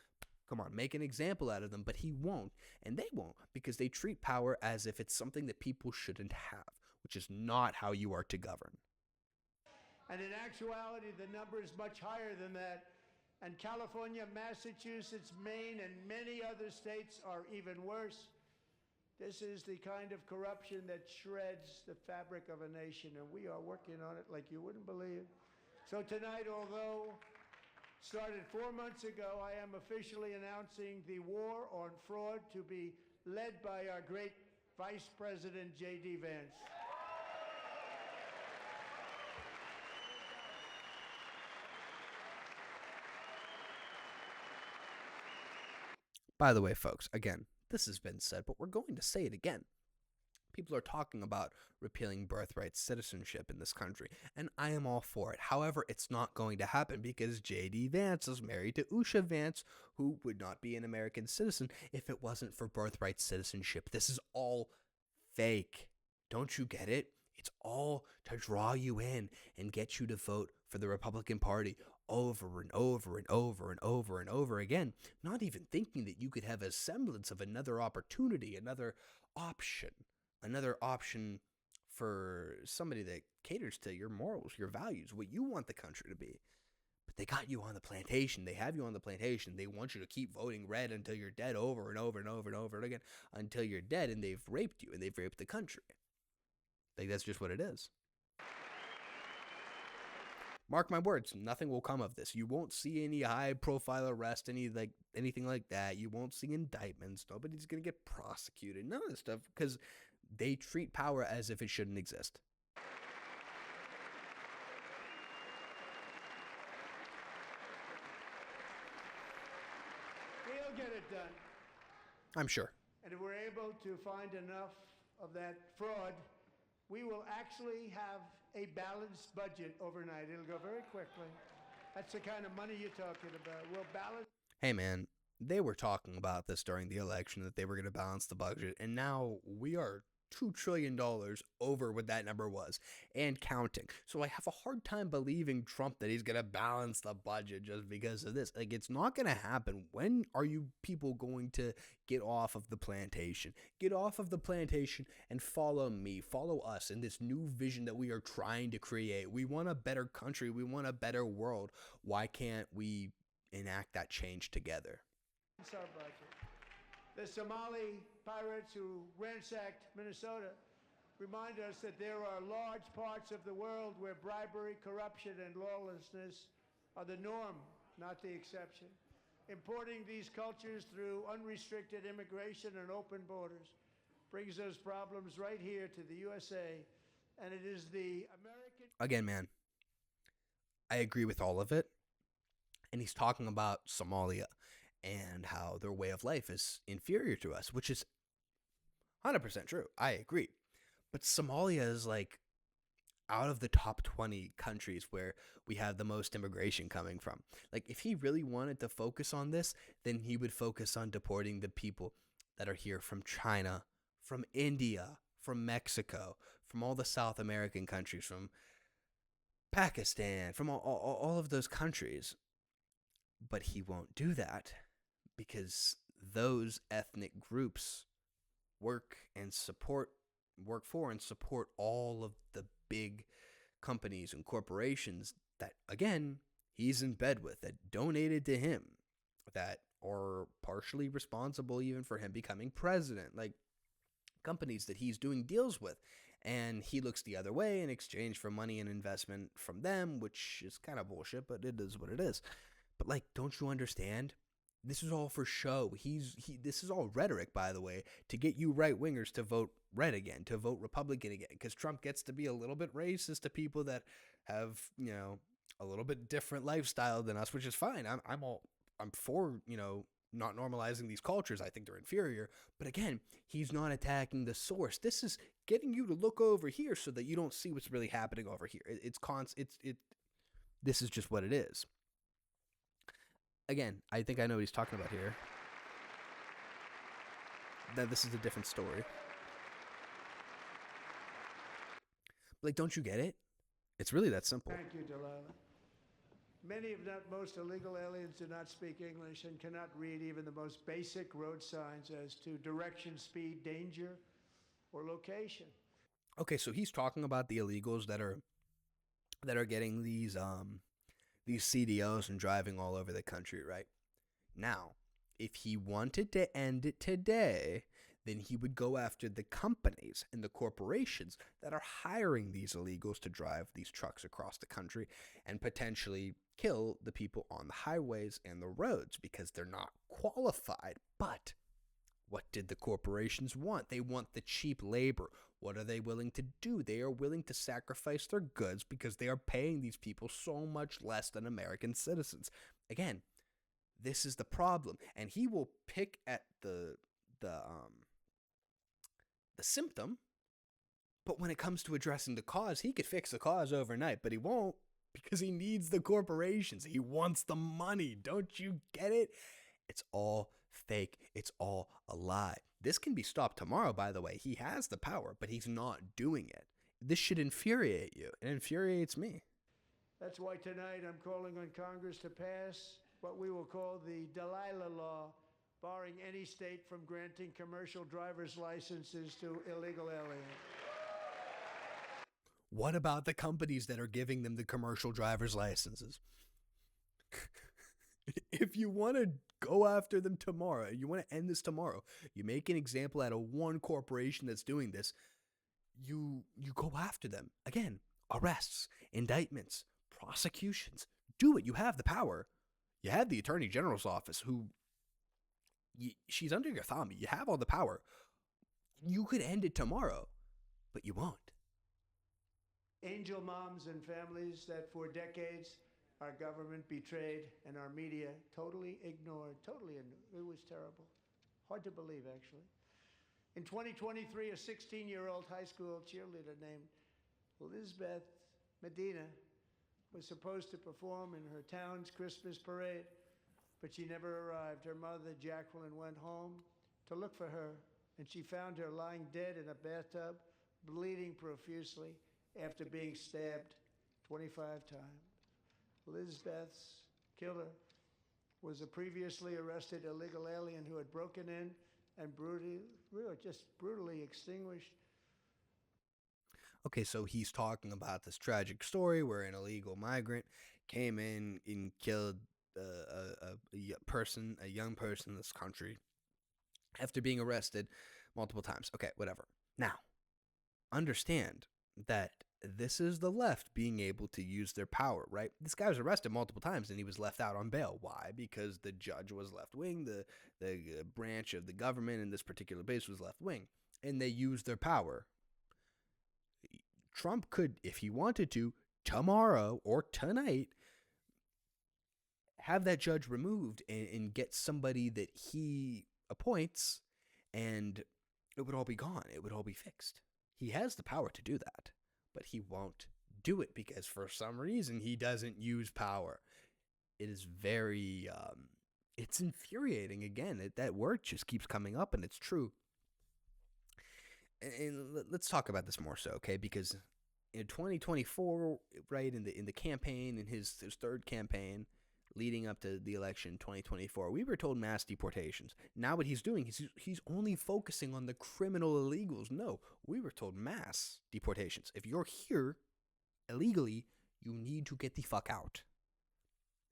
come on, make an example out of them. But he won't. And they won't, because they treat power as if it's something that people shouldn't have, which is not how you are to govern. And in actuality, the number is much higher than that. And California, Massachusetts, Maine, and many other states are even worse. This is the kind of corruption that shreds the fabric of a nation, and we are working on it like you wouldn't believe. So tonight, although started 4 months ago, I am officially announcing the war on fraud to be led by our great Vice President J.D. Vance. By the way, folks, again, this has been said, but we're going to say it again. People are talking about repealing birthright citizenship in this country, and I am all for it. However, it's not going to happen because J.D. Vance is married to Usha Vance, who would not be an American citizen if it wasn't for birthright citizenship. This is all fake. Don't you get it? It's all to draw you in and get you to vote for the Republican Party over and over and over and over and over again, not even thinking that you could have a semblance of another opportunity, another option for somebody that caters to your morals, your values, what you want the country to be. But they got you on the plantation. They have you on the plantation. They want you to keep voting red until you're dead over and over and over and over again until you're dead, and they've raped you and they've raped the country. Like, that's just what it is. Mark my words, nothing will come of this. You won't see any high-profile arrest, anything like that. You won't see indictments. Nobody's going to get prosecuted. None of this stuff, because they treat power as if it shouldn't exist. We'll get it done. I'm sure. And if we're able to find enough of that fraud, we will actually have a balanced budget overnight. It'll go very quickly. That's the kind of money you're talking about. We'll balance. Hey, man, they were talking about this during the election, that they were going to balance the budget, and now we are $2 trillion over what that number was and counting. So I have a hard time believing Trump that he's going to balance the budget just because of this. Like, it's not going to happen. When are you people going to get off of the plantation? Get off of the plantation and follow me, follow us in this new vision that we are trying to create. We want a better country. We want a better world. Why can't we enact that change together? It's our budget. The Somali pirates who ransacked Minnesota remind us that there are large parts of the world where bribery, corruption, and lawlessness are the norm, not the exception. Importing these cultures through unrestricted immigration and open borders brings those problems right here to the USA, and it is the American... Again, man, I agree with all of it, and he's talking about Somalia and how their way of life is inferior to us, which is 100% true. I agree. But Somalia is like out of the top 20 countries where we have the most immigration coming from. Like, if he really wanted to focus on this, then he would focus on deporting the people that are here from China, from India, from Mexico, from all the South American countries, from Pakistan, from all of those countries. But he won't do that, because those ethnic groups work for and support all of the big companies and corporations that, again, he's in bed with, that donated to him, that are partially responsible even for him becoming president. Like, companies that he's doing deals with, and he looks the other way in exchange for money and investment from them, which is kind of bullshit, but it is what it is. But, like, don't you understand? This is all for show. This is all rhetoric, by the way, to get you right wingers to vote red again, to vote Republican again, because Trump gets to be a little bit racist to people that have, a little bit different lifestyle than us, which is fine. I'm for, not normalizing these cultures. I think they're inferior. But again, he's not attacking the source. This is getting you to look over here so that you don't see what's really happening over here. This is just what it is. Again, I think I know what he's talking about here. That this is a different story. Like, don't you get it? It's really that simple. Thank you, Delilah. Many, if not most, illegal aliens do not speak English and cannot read even the most basic road signs as to direction, speed, danger, or location. Okay, so he's talking about the illegals that are getting these CDOs and driving all over the country, right? Now, if he wanted to end it today, then he would go after the companies and the corporations that are hiring these illegals to drive these trucks across the country and potentially kill the people on the highways and the roads because they're not qualified. But what did the corporations want? They want the cheap labor. What are they willing to do? They are willing to sacrifice their goods because they are paying these people so much less than American citizens. Again, this is the problem. And he will pick at the symptom, but when it comes to addressing the cause, he could fix the cause overnight, but he won't because he needs the corporations. He wants the money. Don't you get it? It's all fake. It's all a lie. This can be stopped tomorrow, by the way. He has the power, but he's not doing it. This should infuriate you. It infuriates me. That's why tonight I'm calling on Congress to pass what we will call the Delilah Law, barring any state from granting commercial driver's licenses to illegal aliens. What about the companies that are giving them the commercial driver's licenses? If you want to go after them tomorrow, you want to end this tomorrow, you make an example out of one corporation that's doing this, you go after them. Again, arrests, indictments, prosecutions. Do it. You have the power. You have the Attorney General's office who she's under your thumb. You have all the power. You could end it tomorrow, but you won't. Angel moms and families that for decades our government betrayed and our media totally ignored. It was terrible. Hard to believe, actually. In 2023, a 16-year-old high school cheerleader named Elizabeth Medina was supposed to perform in her town's Christmas parade, but she never arrived. Her mother, Jacqueline, went home to look for her, and she found her lying dead in a bathtub, bleeding profusely after being stabbed 25 times. Elizabeth's killer was a previously arrested illegal alien who had broken in and brutally extinguished. Okay, so he's talking about this tragic story where an illegal migrant came in and killed a young person in this country after being arrested multiple times. Okay, whatever. Now, understand that this is the left being able to use their power, right? This guy was arrested multiple times and he was left out on bail. Why? Because the judge was left-wing, the branch of the government in this particular case was left-wing, and they used their power. Trump could, if he wanted to, tomorrow or tonight, have that judge removed and get somebody that he appoints, and it would all be gone. It would all be fixed. He has the power to do that, but he won't do it because for some reason he doesn't use power. It is very, it's infuriating. Again, that word just keeps coming up, and it's true. And let's talk about this more so, okay? Because in 2024, right, in the campaign, in his third campaign, leading up to the election in 2024, we were told mass deportations. Now what he's doing is he's only focusing on the criminal illegals. No, we were told mass deportations. If you're here illegally, you need to get the fuck out.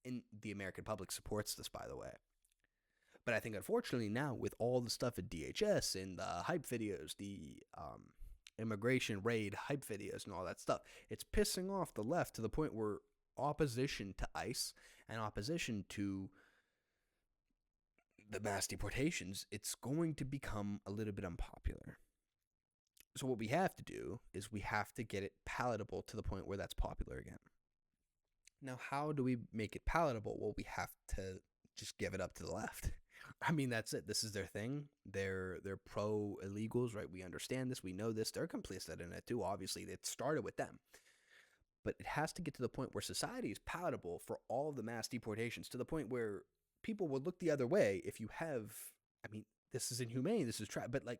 And the American public supports this, by the way. But I think, unfortunately, now with all the stuff at DHS and the hype videos, the immigration raid hype videos and all that stuff, it's pissing off the left to the point where opposition to ICE and opposition to the mass deportations, it's going to become a little bit unpopular. So what we have to do is we have to get it palatable to the point where that's popular again. Now, how do we make it palatable? Well, we have to just give it up to the left. I mean, that's it. This is their thing. They're pro illegals, right? We understand this. We know this. They're complicit in it too. Obviously, it started with them. But it has to get to the point where society is palatable for all of the mass deportations, to the point where people will look the other way if you have, I mean, this is inhumane, this is but like,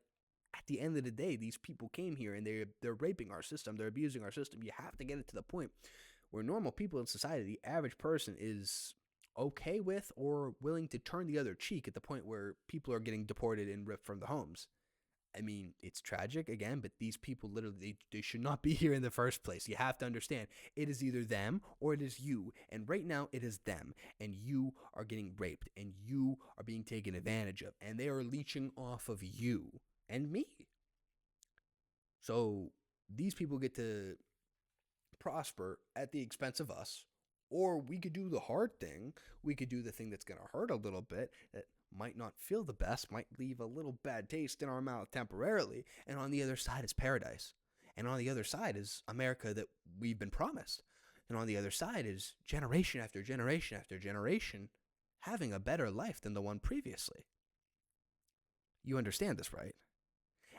at the end of the day, these people came here and they're raping our system, they're abusing our system. You have to get it to the point where normal people in society, the average person, is okay with or willing to turn the other cheek at the point where people are getting deported and ripped from the homes. I mean, it's tragic again, but these people literally, they should not be here in the first place. You have to understand, it is either them or it is you. And right now it is them, and you are getting raped and you are being taken advantage of, and they are leeching off of you and me. So these people get to prosper at the expense of us, or we could do the hard thing. We could do the thing that's going to hurt a little bit, that might not feel the best, might leave a little bad taste in our mouth temporarily, and on the other side is paradise. And on the other side is America that we've been promised. And on the other side is generation after generation after generation having a better life than the one previously. You understand this, right?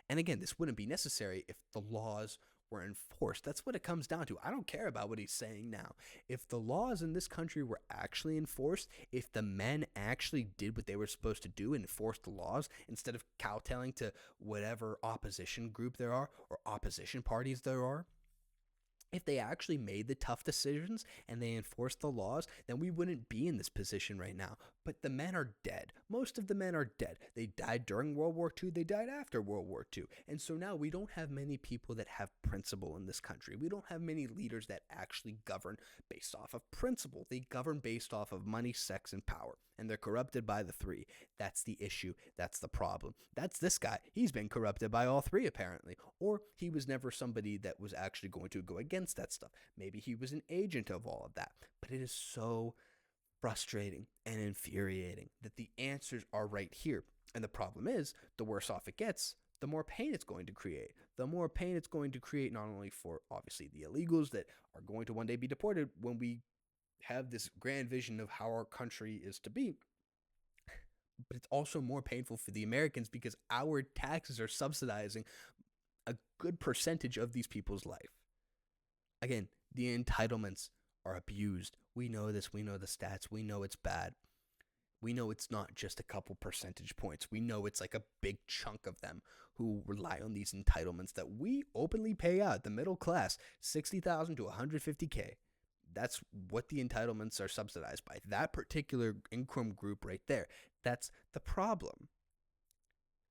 And again, this wouldn't be necessary if the laws were enforced. That's what it comes down to. I don't care about what he's saying now. If the laws in this country were actually enforced, if the men actually did what they were supposed to do and enforced the laws instead of kowtowing to whatever opposition group there are or opposition parties there are, if they actually made the tough decisions and they enforced the laws, then we wouldn't be in this position right now. But the men are dead. Most of the men are dead. They died during World War II. They died after World War II. And so now we don't have many people that have principle in this country. We don't have many leaders that actually govern based off of principle. They govern based off of money, sex, and power. And they're corrupted by the three. That's the issue. That's the problem. That's this guy. He's been corrupted by all three, apparently. Or he was never somebody that was actually going to go against that stuff. Maybe he was an agent of all of that. But it is so frustrating and infuriating that the answers are right here. And the problem is, the worse off it gets, the more pain it's going to create. The more pain it's going to create not only for, obviously, the illegals that are going to one day be deported when we have this grand vision of how our country is to be, but it's also more painful for the Americans because our taxes are subsidizing a good percentage of these people's life. Again, the entitlements are abused. We know this. We know the stats. We know it's bad. We know it's not just a couple percentage points. We know it's like a big chunk of them who rely on these entitlements that we openly pay out. The middle class, $60,000 to $150K. That's what the entitlements are subsidized by. That particular income group right there. That's the problem.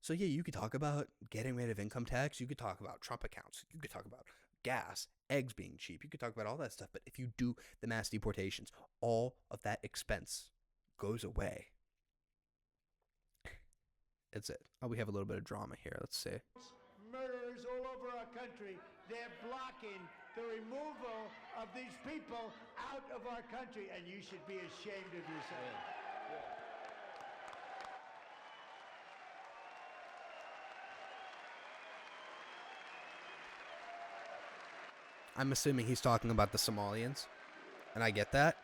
So yeah, you could talk about getting rid of income tax. You could talk about Trump accounts. You could talk about gas, eggs being cheap. You could talk about all that stuff. But if you do the mass deportations, all of that expense goes away. That's it. Oh, we have a little bit of drama here. Let's see. Murderers all over our country. They're blocking the removal of these people out of our country, and you should be ashamed of yourself. I'm assuming he's talking about the Somalians, and I get that.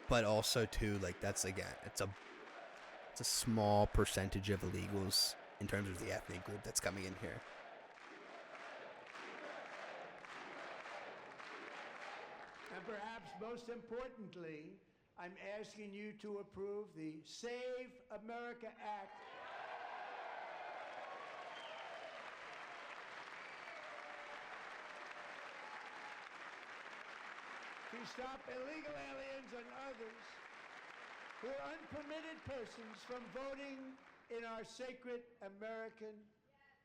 But also too, like, that's again, it's a small percentage of illegals in terms of the ethnic group that's coming in here. And perhaps most importantly, I'm asking you to approve the Save America Act. To stop illegal aliens and others who are unpermitted persons from voting in our sacred American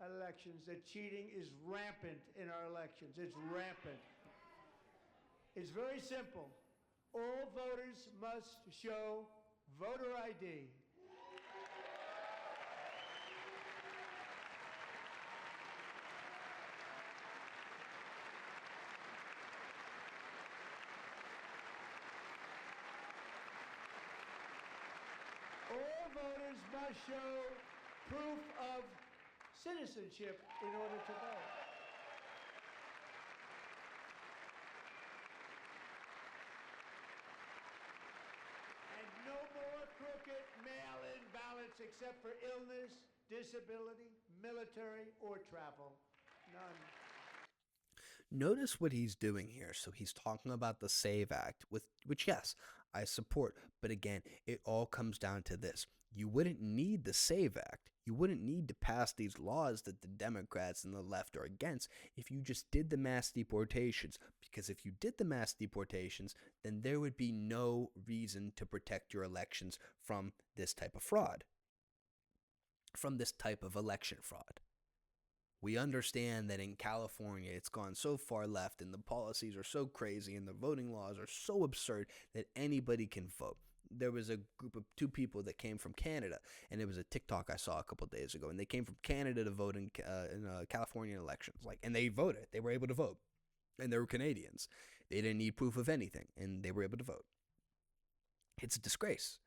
elections. That cheating is rampant in our elections. It's rampant. It's very simple. All voters must show voter ID. All voters must show proof of citizenship in order to vote. And no more crooked mail-in ballots except for illness, disability, military, or travel. None. Notice what he's doing here. So he's talking about the SAVE Act, which yes, I support. But again, it all comes down to this. You wouldn't need the SAVE Act. You wouldn't need to pass these laws that the Democrats and the left are against if you just did the mass deportations. Because if you did the mass deportations, then there would be no reason to protect your elections from this type of fraud, from this type of election fraud. We understand that in California, it's gone so far left and the policies are so crazy and the voting laws are so absurd that anybody can vote. There was a group of two people that came from Canada, and it was a TikTok I saw a couple of days ago, and they came from Canada to vote in California elections, and they voted. They were able to vote, and they were Canadians. They didn't need proof of anything, and they were able to vote. It's a disgrace.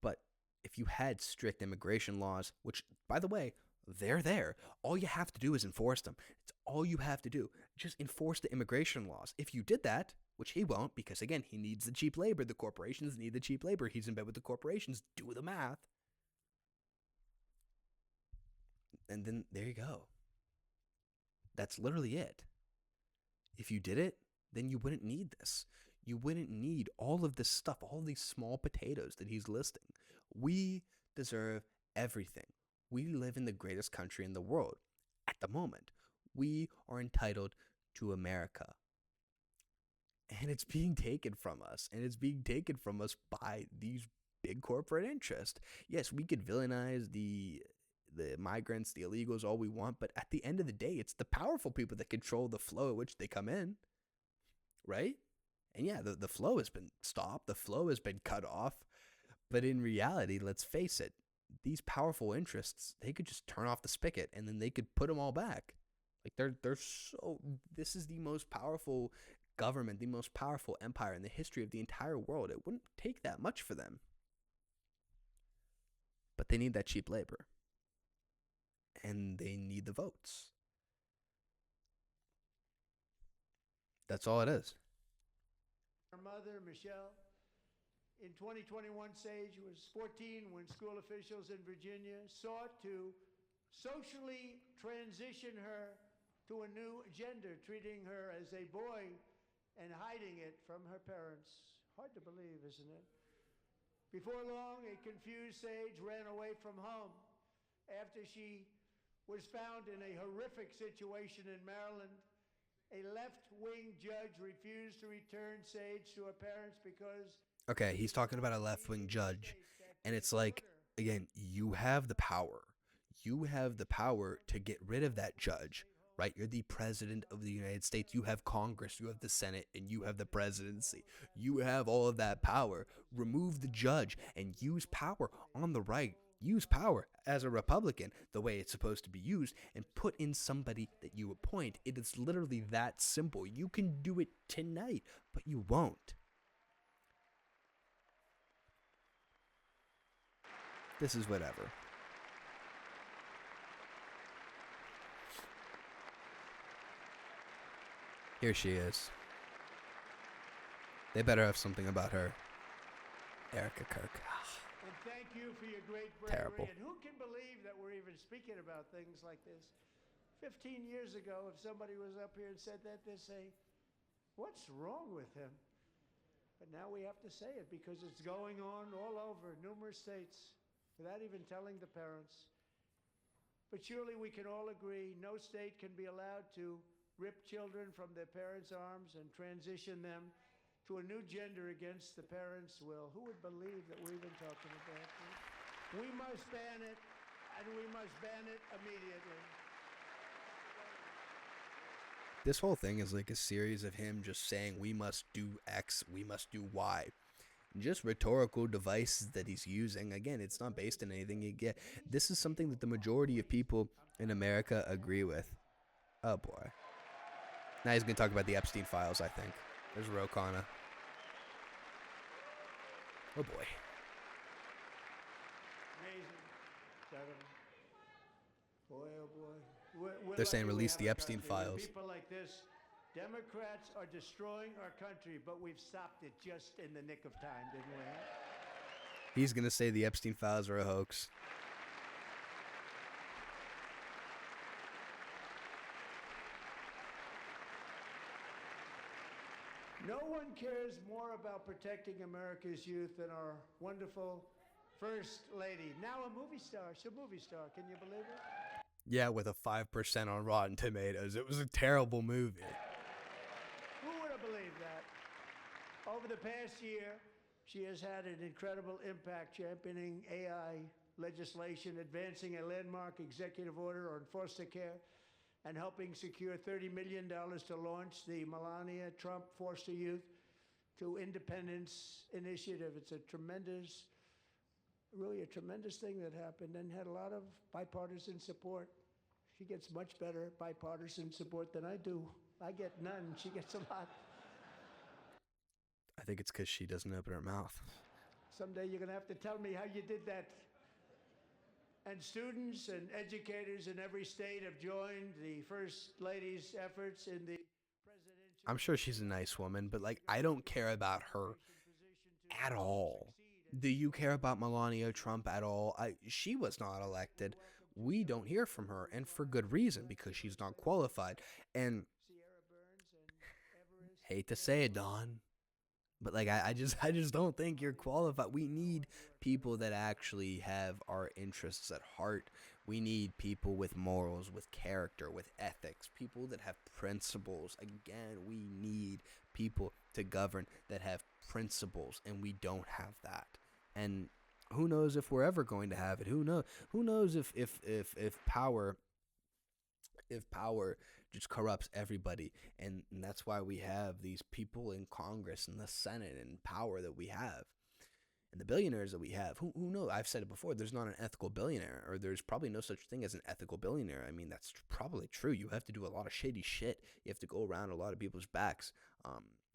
But if you had strict immigration laws, which, by the way, they're there. All you have to do is enforce them. It's all you have to do. Just enforce the immigration laws. If you did that, which he won't, because again, he needs the cheap labor. The corporations need the cheap labor. He's in bed with the corporations. Do the math. And then there you go. That's literally it. If you did it, then you wouldn't need this. You wouldn't need all of this stuff, all these small potatoes that he's listing. We deserve everything. We live in the greatest country in the world at the moment. We are entitled to America. And it's being taken from us. And it's being taken from us by these big corporate interests. Yes, we could villainize the migrants, the illegals, all we want. But at the end of the day, it's the powerful people that control the flow at which they come in. Right? And yeah, the flow has been stopped. The flow has been cut off. But in reality, let's face it, these powerful interests, they could just turn off the spigot and then they could put them all back. Like they're so, this is the most powerful government, the most powerful empire in the history of the entire world. It wouldn't take that much for them. But they need that cheap labor. And they need the votes. That's all it is. Our mother, Michelle, in 2021, Sage was 14 when school officials in Virginia sought to socially transition her to a new gender, treating her as a boy and hiding it from her parents. Hard to believe, isn't it? Before long, a confused Sage ran away from home after she was found in a horrific situation in Maryland. A left-wing judge refused to return Sage to her parents because... Okay, he's talking about a left-wing judge. And it's like, again, you have the power. You have the power to get rid of that judge, right? You're the president of the United States. You have Congress, you have the Senate, and you have the presidency. You have all of that power. Remove the judge and use power on the right. Use power as a Republican the way it's supposed to be used and put in somebody that you appoint. It is literally that simple. You can do it tonight, but you won't. This is whatever. Here she is. They better have something about her. Erica Kirk. And thank you for your great bravery. Terrible. And who can believe that we're even speaking about things like this? 15 years ago, if somebody was up here and said that, they'd say, what's wrong with him? But now we have to say it because it's going on all over numerous states without even telling the parents. But surely we can all agree no state can be allowed to rip children from their parents' arms and transition them to a new gender against the parents' will. Who would believe that we're even talking about this? We must ban it, and we must ban it immediately. This whole thing is like a series of him just saying we must do X, we must do Y. Just rhetorical devices that he's using. Again, it's not based on anything you get. This is something that the majority of people in America agree with. Oh boy. Now he's going to talk about the Epstein files, I think. There's Ro Khanna. Oh boy. Amazing. Incredible. Boy, oh boy. We're They're saying lucky we release have the a Epstein country with files. people like this. Democrats are destroying our country, but we've stopped it just in the nick of time, didn't we? He's going to say the Epstein files are a hoax. No one cares more about protecting America's youth than our wonderful First Lady. Now a movie star. She's a movie star. Can you believe it? Yeah, with a 5% on Rotten Tomatoes. It was a terrible movie. Who would have believed that? Over the past year, she has had an incredible impact championing AI legislation, advancing a landmark executive order on foster care, and helping secure $30 million to launch the Melania Trump Foster Youth to Independence Initiative. It's a tremendous, really a tremendous thing that happened and had a lot of bipartisan support. She gets much better bipartisan support than I do. I get none. She gets a lot. I think it's because she doesn't open her mouth. Someday you're going to have to tell me how you did that. And students and educators in every state have joined the First Lady's efforts in the presidential... I'm sure she's a nice woman, but like, I don't care about her at all. Do you care about Melania Trump at all? She was not elected. We don't hear from her, and for good reason, because she's not qualified. And hate to say it, Don, but like, I just don't think you're qualified. We need people that actually have our interests at heart. We need people with morals, with character, with ethics, people that have principles. Again, we need people to govern that have principles, and we don't have that. And who knows if we're ever going to have it? Who knows if power just corrupts everybody, and that's why we have these people in Congress and the Senate and power that we have, and the billionaires that we have. Who knows? I've said it before. There's not an ethical billionaire, or there's probably no such thing as an ethical billionaire. I mean, that's probably true. You have to do a lot of shady shit. You have to go around a lot of people's backs.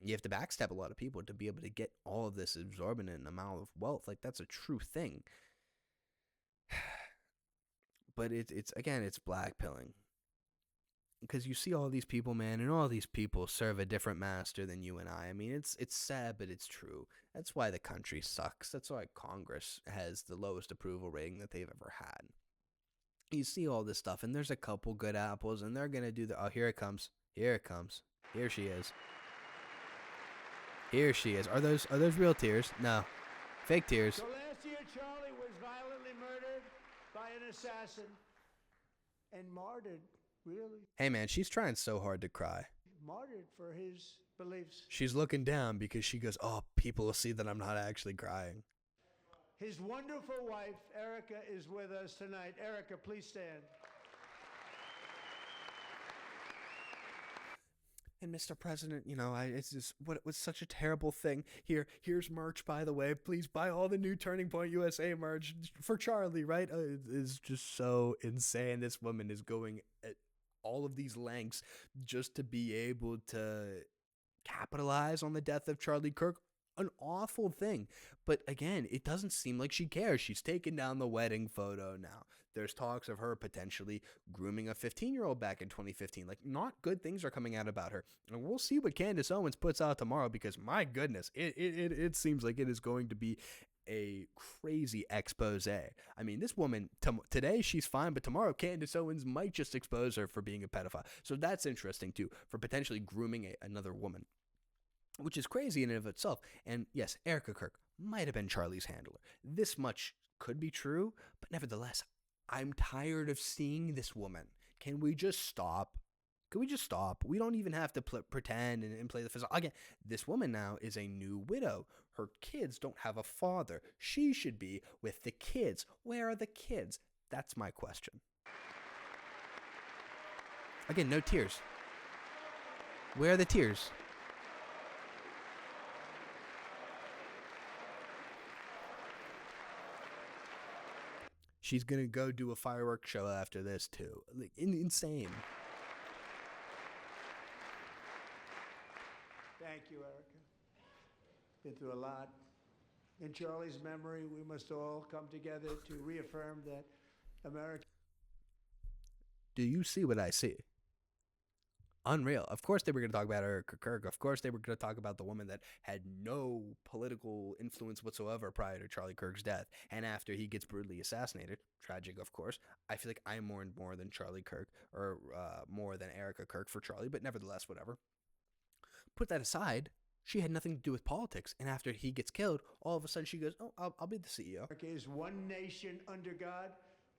You have to backstab a lot of people to be able to get all of this exorbitant amount of wealth. Like, that's a true thing. But it's again, it's blackpilling. Because you see all these people, man, and all these people serve a different master than you and I. I mean, it's sad, but it's true. That's why the country sucks. That's why Congress has the lowest approval rating that they've ever had. You see all this stuff, and there's a couple good apples, and they're going to do the... Oh, here it comes. Here it comes. Here she is. Here she is. Are those real tears? No. Fake tears. So last year, Charlie was violently murdered by an assassin and martyred, really. Hey, man, she's trying so hard to cry. Martyred for his beliefs. She's looking down because she goes, oh, people will see that I'm not actually crying. His wonderful wife, Erica, is with us tonight. Erica, please stand. And Mr. President, you know, it's just what was such a terrible thing. Here's merch, by the way. Please buy all the new Turning Point USA merch for Charlie, right? It is just so insane. This woman is going at all of these lengths just to be able to capitalize on the death of Charlie Kirk. An awful thing. But again, it doesn't seem like she cares. She's taken down the wedding photo now. There's talks of her potentially grooming a 15-year-old back in 2015. Like, not good things are coming out about her. And we'll see what Candace Owens puts out tomorrow, because my goodness, it seems like it is going to be a crazy expose. I mean, this woman, today she's fine, but tomorrow Candace Owens might just expose her for being a pedophile. So that's interesting too, for potentially grooming another woman, which is crazy in and of itself. And yes, Erica Kirk might have been Charlie's handler. This much could be true, but nevertheless, I'm tired of seeing this woman. Can we just stop? Can we just stop? We don't even have to pretend and play the physical. Again, this woman now is a new widow. Her kids don't have a father. She should be with the kids. Where are the kids? That's my question. Again, no tears. Where are the tears? She's going to go do a fireworks show after this, too. Like, insane. Thank you, Erica. Been through a lot. In Charlie's memory, we must all come together to reaffirm that America. Do you see what I see? Unreal. Of course they were going to talk about Erica Kirk. Of course they were going to talk about the woman that had no political influence whatsoever prior to Charlie Kirk's death. And after he gets brutally assassinated, tragic of course, I feel like I mourned more than Charlie Kirk, or more than Erica Kirk for Charlie, but nevertheless, whatever. Put that aside, she had nothing to do with politics. And after he gets killed, all of a sudden she goes, oh, I'll be the CEO. America is one nation under God,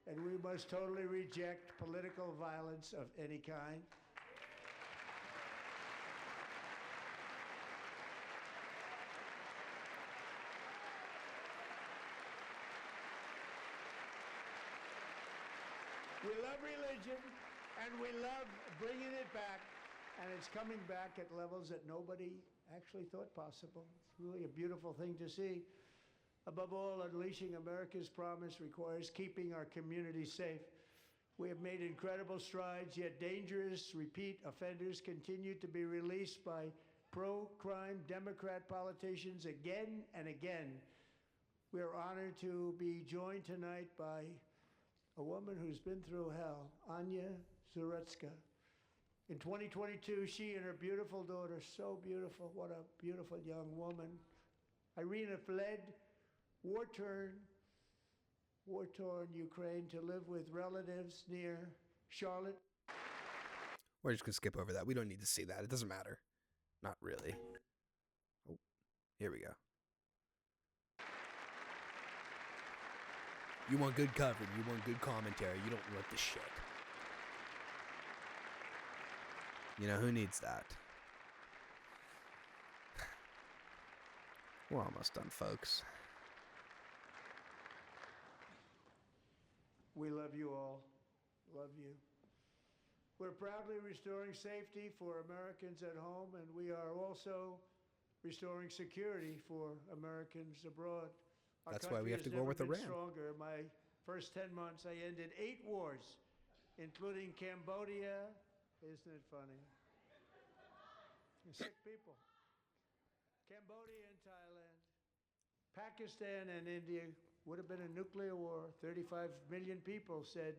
and we must totally reject political violence of any kind. We love religion, and we love bringing it back, and it's coming back at levels that nobody actually thought possible. It's really a beautiful thing to see. Above all, unleashing America's promise requires keeping our communities safe. We have made incredible strides, yet dangerous repeat offenders continue to be released by pro-crime Democrat politicians again and again. We are honored to be joined tonight by a woman who's been through hell, Anya Zuretska. In 2022, she and her beautiful daughter, so beautiful, what a beautiful young woman, Irina, fled war-torn Ukraine to live with relatives near Charlotte. We're just going to skip over that. We don't need to see that. It doesn't matter. Not really. Oh, here we go. You want good coverage. You want good commentary. You don't want the shit. You know, who needs that? We're almost done, folks. We love you all. Love you. We're proudly restoring safety for Americans at home, and we are also restoring security for Americans abroad. That's why we have to go with Iran. Stronger. My first 10 months, I ended 8 wars, including Cambodia. Isn't it funny? Sick people. Cambodia and Thailand. Pakistan and India would have been a nuclear war. 35 million people said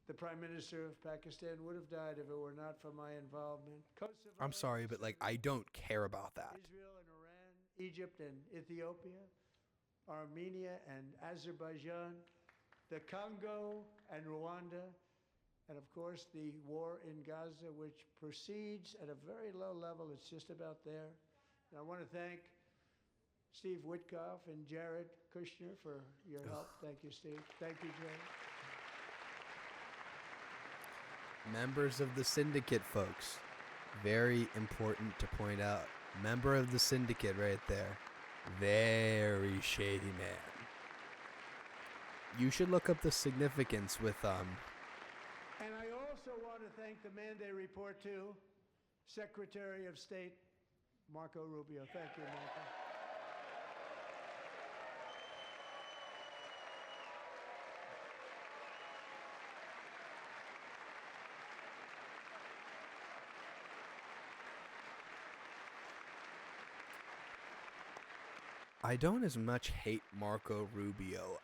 the Prime Minister of Pakistan would have died if it were not for my involvement. Kosovo, I'm sorry, but like, I don't care about that. Israel and Iran, Egypt and Ethiopia, Armenia and Azerbaijan, the Congo and Rwanda, and of course the war in Gaza, which proceeds at a very low level. It's just about there. And I want to thank Steve Witkoff and Jared Kushner for your help. Thank you, Steve. Thank you, Jared. Members of the syndicate, folks. Very important to point out. Member of the syndicate right there. Very shady man. You should look up the significance with And I also want to thank the man they report to, Secretary of State Marco Rubio. Thank you, Marco. I don't as much hate Marco Rubio.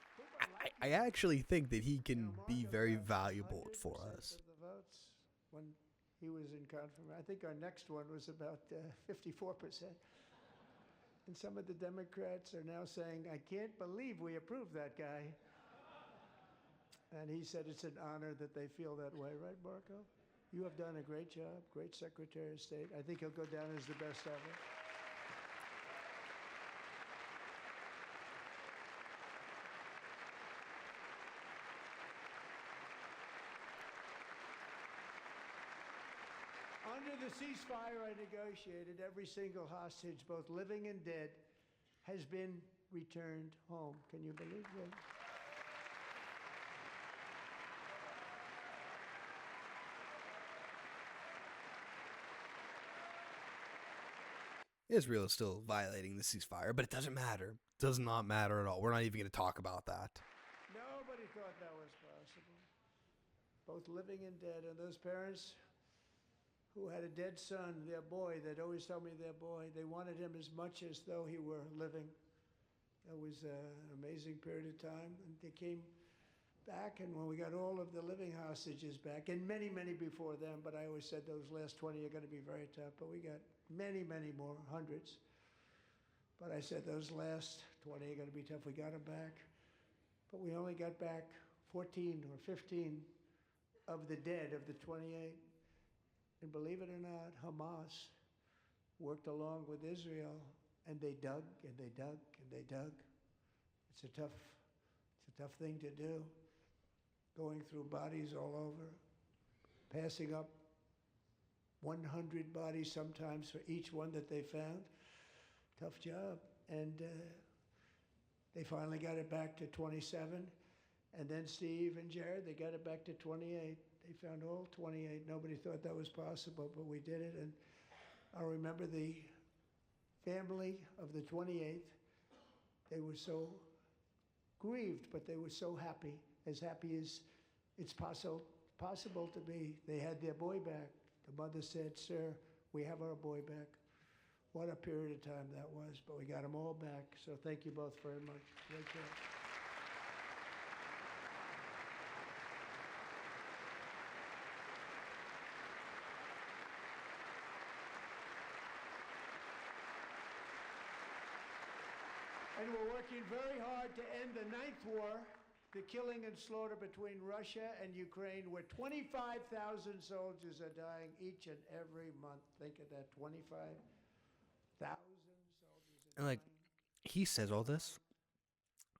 I actually think that he can be very valuable for us. Of the votes when he was in confirmation. I think our next one was about 54%. And some of the Democrats are now saying, I can't believe we approved that guy. And he said it's an honor that they feel that way, right, Marco? You have done a great job, great Secretary of State. I think he'll go down as the best ever. Under the ceasefire I negotiated, every single hostage, both living and dead, has been returned home. Can you believe that? Israel is still violating the ceasefire, but it doesn't matter. It does not matter at all. We're not even going to talk about that. Nobody thought that was possible. Both living and dead, and those parents who had a dead son, their boy, they'd always tell me their boy, they wanted him as much as though he were living. That was an amazing period of time. And they came back, and when we got all of the living hostages back, and many, many before them, but I always said those last 20 are going to be very tough, but we got many, many more, hundreds. But I said those last 20 are going to be tough. We got them back, but we only got back 14 or 15 of the dead of the 28. And believe it or not, Hamas worked along with Israel, and they dug and they dug and they dug. It's a tough thing to do, going through bodies all over, passing up 100 bodies sometimes for each one that they found. Tough job. And they finally got it back to 27. And then Steve and Jared, they got it back to 28. They found all 28. Nobody thought that was possible, but we did it. And I remember the family of the 28th. They were so grieved, but they were so happy as it's possible to be. They had their boy back. The mother said, "Sir, we have our boy back." What a period of time that was, but we got them all back. So thank you both very much. Great job. And we're working very hard to end the ninth war, the killing and slaughter between Russia and Ukraine, where 25,000 soldiers are dying each and every month. Think of that, 25,000 soldiers And are like, dying. he says all this.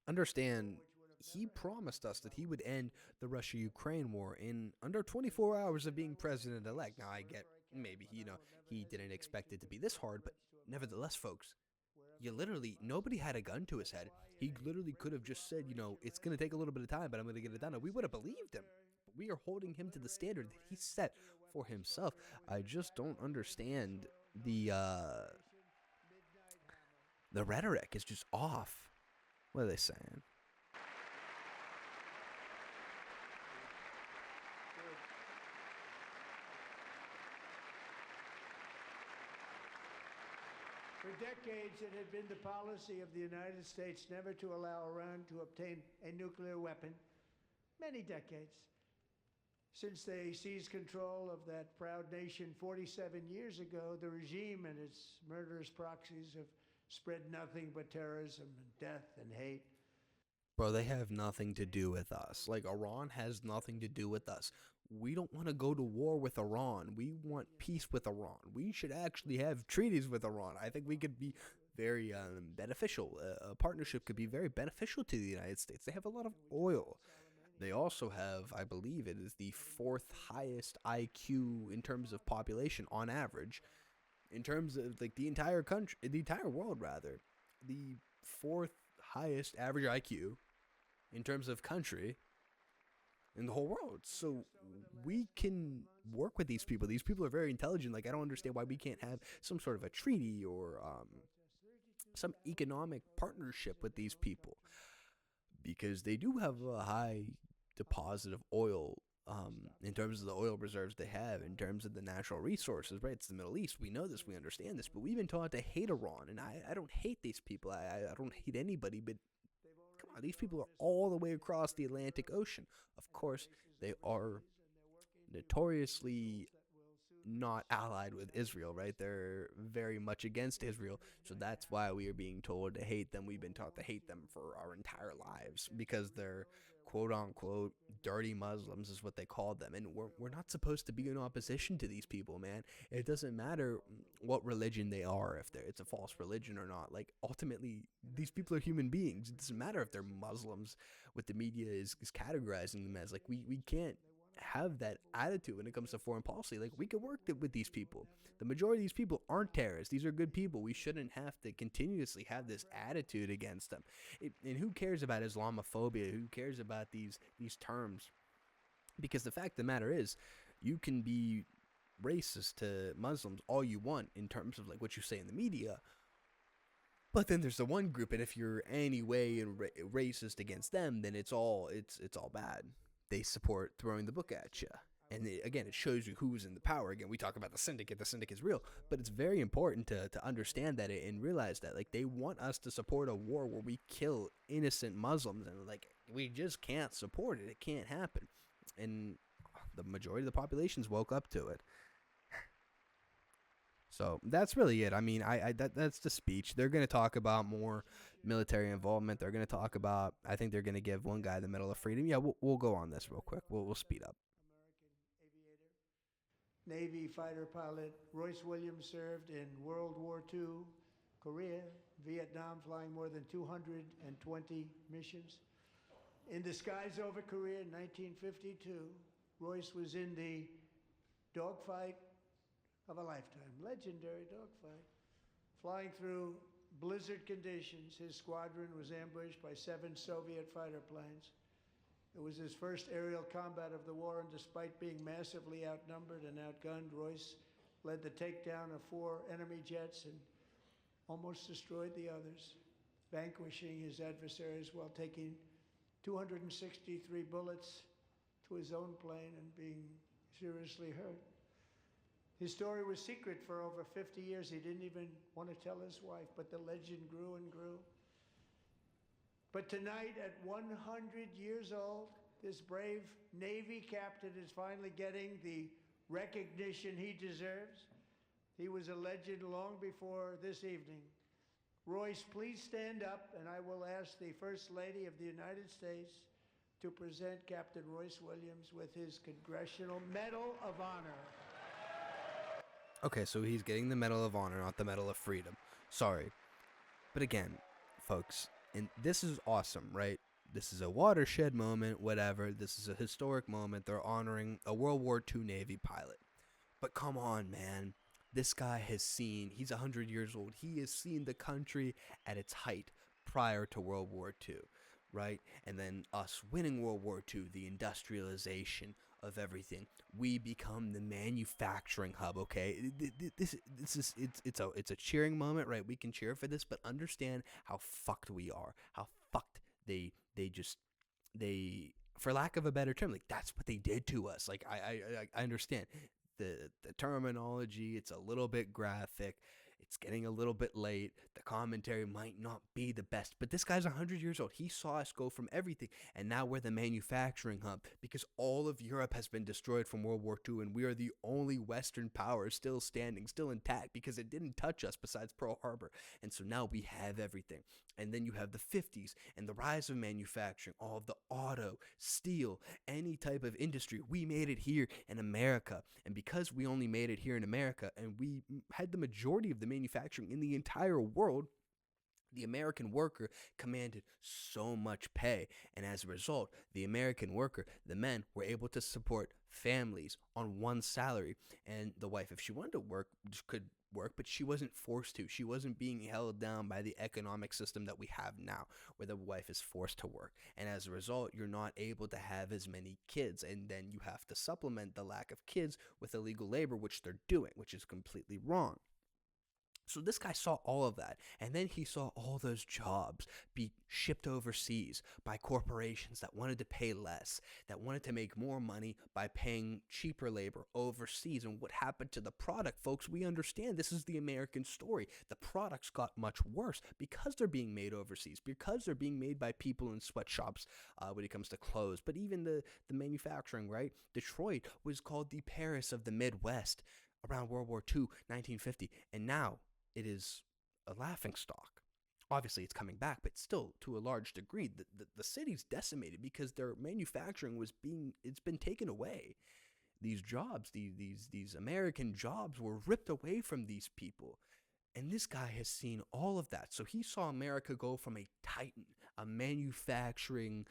Understand, he promised us that he would end the Russia-Ukraine war in under 24 hours of being president-elect. Now, I get maybe, he didn't expect it to be this hard, but nevertheless, folks, nobody had a gun to his head. He literally could have just said, it's going to take a little bit of time, but I'm going to get it done. And we would have believed him. But we are holding him to the standard that he set for himself. I just don't understand the rhetoric is just off. What are they saying? For decades, it had been the policy of the United States never to allow Iran to obtain a nuclear weapon. Many decades. Since they seized control of that proud nation 47 years ago, the regime and its murderous proxies have spread nothing but terrorism and death and hate. Bro, they have nothing to do with us. Like, Iran has nothing to do with us. We don't want to go to war with Iran. We want peace with Iran. We should actually have treaties with Iran. I think we could be very beneficial. A partnership could be very beneficial to the United States. They have a lot of oil. They also have, I believe it is the fourth highest IQ in terms of population on average. In terms of like the entire country, the entire world rather. The fourth highest average IQ in terms of country in the whole world. So we can work with these people. These people are very intelligent. Like, I don't understand why we can't have some sort of a treaty or some economic partnership with these people, because they do have a high deposit of oil in terms of the oil reserves they have, in terms of the natural resources, right? It's the Middle East. We know this, we understand this, but we've been taught to hate Iran, and I don't hate these people. I don't hate anybody, but come on, these people are all the way across the Atlantic Ocean. Of course, they are notoriously not allied with Israel, right? They're very much against Israel, so that's why we are being told to hate them. We've been taught to hate them for our entire lives because they're quote-unquote dirty Muslims is what they call them, and we're not supposed to be in opposition to these people, man. It doesn't matter what religion they are, if it's a false religion or not. Like, ultimately, these people are human beings. It doesn't matter if they're Muslims, what the media is categorizing them as. Like, we can't have that attitude when it comes to foreign policy. Like, we can work with these people. The majority of these people aren't terrorists. These are good people. We shouldn't have to continuously have this attitude against them. And who cares about Islamophobia? Who cares about these terms? Because the fact of the matter is, you can be racist to Muslims all you want in terms of like what you say in the media, but then there's the one group, and if you're any way racist against them, then it's all bad. They support throwing the book at you. And again, it shows you who's in the power. Again, we talk about the syndicate. The syndicate is real, but it's very important to understand that and realize that, like, they want us to support a war where we kill innocent Muslims, and like we just can't support it. It can't happen, and the majority of the populations woke up to it. So that's really it. I mean, that's the speech. They're going to talk about more military involvement. They're going to talk about. I think they're going to give one guy the Medal of Freedom. Yeah, we'll go on this real quick. We'll speed up. Navy fighter pilot Royce Williams served in World War II, Korea, Vietnam, flying more than 220 missions. In the skies over Korea in 1952, Royce was in the dogfight of a lifetime, legendary dogfight. Flying through blizzard conditions, his squadron was ambushed by 7 Soviet fighter planes. It was his first aerial combat of the war, and despite being massively outnumbered and outgunned, Royce led the takedown of 4 enemy jets and almost destroyed the others, vanquishing his adversaries while taking 263 bullets to his own plane and being seriously hurt. His story was secret for over 50 years. He didn't even want to tell his wife, but the legend grew and grew. But tonight, at 100 years old, this brave Navy captain is finally getting the recognition he deserves. He was a legend long before this evening. Royce, please stand up, and I will ask the First Lady of the United States to present Captain Royce Williams with his Congressional Medal of Honor. Okay, so he's getting the Medal of Honor, not the Medal of Freedom. Sorry. But again, folks, and this is awesome, right? This is a watershed moment, whatever. This is a historic moment. They're honoring a World War II Navy pilot. But come on, man. This guy has seen, he's 100 years old. He has seen the country at its height prior to World War II, right? And then us winning World War II, the industrialization of everything. We become the manufacturing hub, okay? It's a cheering moment, right? We can cheer for this, but understand how fucked we are. How fucked they for lack of a better term, like, that's what they did to us. Like, I understand the terminology. It's a little bit graphic. It's getting a little bit late. The commentary might not be the best, but this guy's 100 years old. He saw us go from everything, and now we're the manufacturing hub because all of Europe has been destroyed from World War II, and we are the only Western power still standing, still intact, because it didn't touch us besides Pearl Harbor. And so now we have everything. And then you have the 50s and the rise of manufacturing, all of the auto, steel, any type of industry. We made it here in America. And because we only made it here in America, and we had the majority of the manufacturing in the entire world, the American worker commanded so much pay. And as a result, the American worker, the men, were able to support families on one salary. And the wife, if she wanted to work, could work, but she wasn't forced to. She wasn't being held down by the economic system that we have now, where the wife is forced to work. And as a result, you're not able to have as many kids. And then you have to supplement the lack of kids with illegal labor, which they're doing, which is completely wrong. So this guy saw all of that, and then he saw all those jobs be shipped overseas by corporations that wanted to pay less, that wanted to make more money by paying cheaper labor overseas. And what happened to the product, folks? We understand this is the American story. The products got much worse because they're being made overseas, because they're being made by people in sweatshops when it comes to clothes. But even the manufacturing, right? Detroit was called the Paris of the Midwest around World War II, 1950, and now it is a laughingstock. Obviously, it's coming back, but still, to a large degree, the city's decimated because their manufacturing it's been taken away. These jobs, these American jobs, were ripped away from these people. And this guy has seen all of that. So he saw America go from a titan, a manufacturing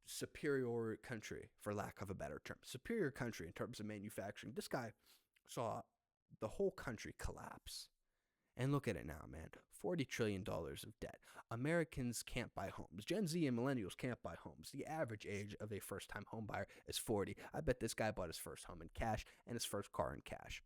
superior country, for lack of a better term, superior country in terms of manufacturing. This guy saw the whole country collapse. And look at it now, man. $40 trillion of debt. Americans can't buy homes. Gen Z and millennials can't buy homes. The average age of a first-time home buyer is 40. I bet this guy bought his first home in cash and his first car in cash.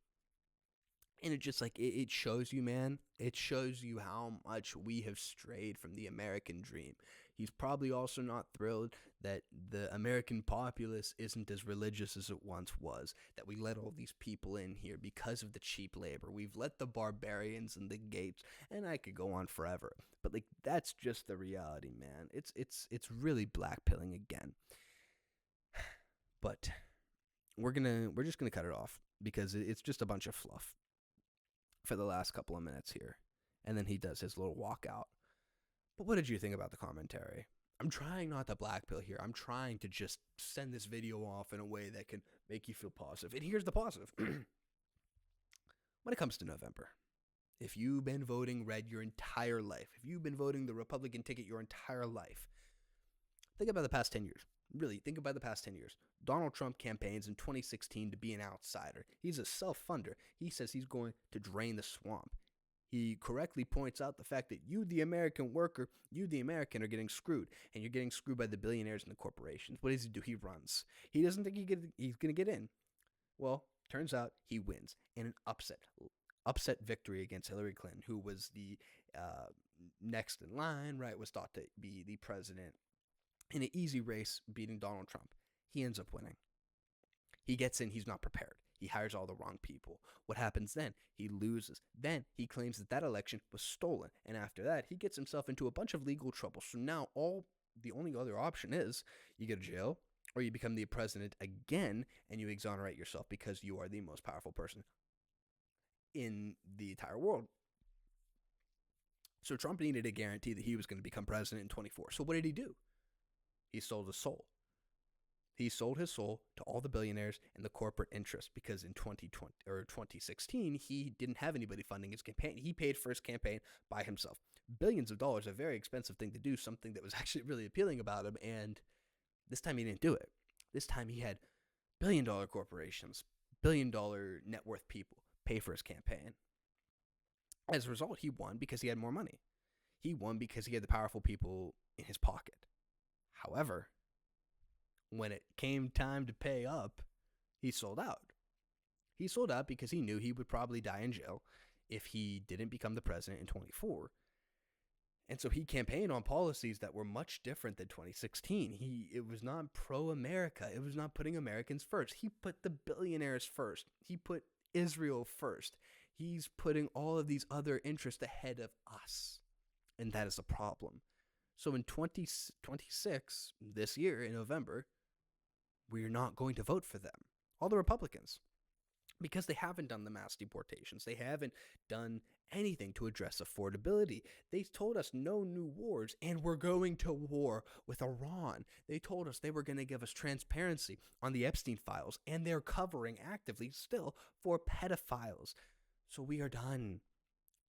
And it just like it shows you, man. It shows you how much we have strayed from the American dream. He's probably also not thrilled that the American populace isn't as religious as it once was, that we let all these people in here because of the cheap labor. We've let the barbarians in the gates, and I could go on forever. But like that's just the reality, man. It's really blackpilling again. But we're just gonna cut it off because it's just a bunch of fluff for the last couple of minutes here. And then he does his little walkout. But what did you think about the commentary? I'm trying not to blackpill here. I'm trying to just send this video off in a way that can make you feel positive. And here's the positive. When it comes to November, if you've been voting red your entire life, if you've been voting the Republican ticket your entire life, think about the past 10 years. Really, think about the past 10 years. Donald Trump campaigns in 2016 to be an outsider. He's a self-funder. He says he's going to drain the swamp. He correctly points out the fact that you, the American worker, you, the American, are getting screwed. And you're getting screwed by the billionaires and the corporations. What does he do? He runs. He doesn't think he's going to get in. Well, turns out he wins in an upset victory against Hillary Clinton, who was the next in line, right, was thought to be the president. In an easy race, beating Donald Trump. He ends up winning. He gets in, he's not prepared. He hires all the wrong people. What happens then? He loses. Then he claims that election was stolen. And after that, he gets himself into a bunch of legal trouble. So now the only other option is you go to jail or you become the president again and you exonerate yourself because you are the most powerful person in the entire world. So Trump needed a guarantee that he was going to become president in 24. So what did he do? He sold his soul. He sold his soul to all the billionaires and the corporate interests because in 2016, he didn't have anybody funding his campaign. He paid for his campaign by himself. Billions of dollars, a very expensive thing to do, something that was actually really appealing about him. And this time he didn't do it. This time he had billion-dollar corporations, billion-dollar net worth people pay for his campaign. As a result, he won because he had more money. He won because he had the powerful people in his pocket. However, when it came time to pay up, he sold out. He sold out because he knew he would probably die in jail if he didn't become the president in 24. And so he campaigned on policies that were much different than 2016. It was not pro-America. It was not putting Americans first. He put the billionaires first. He put Israel first. He's putting all of these other interests ahead of us. And that is a problem. So in 2026, this year in November, we're not going to vote for them. All the Republicans. Because they haven't done the mass deportations. They haven't done anything to address affordability. They told us no new wars, and we're going to war with Iran. They told us they were going to give us transparency on the Epstein files, and they're covering actively still for pedophiles. So we are done.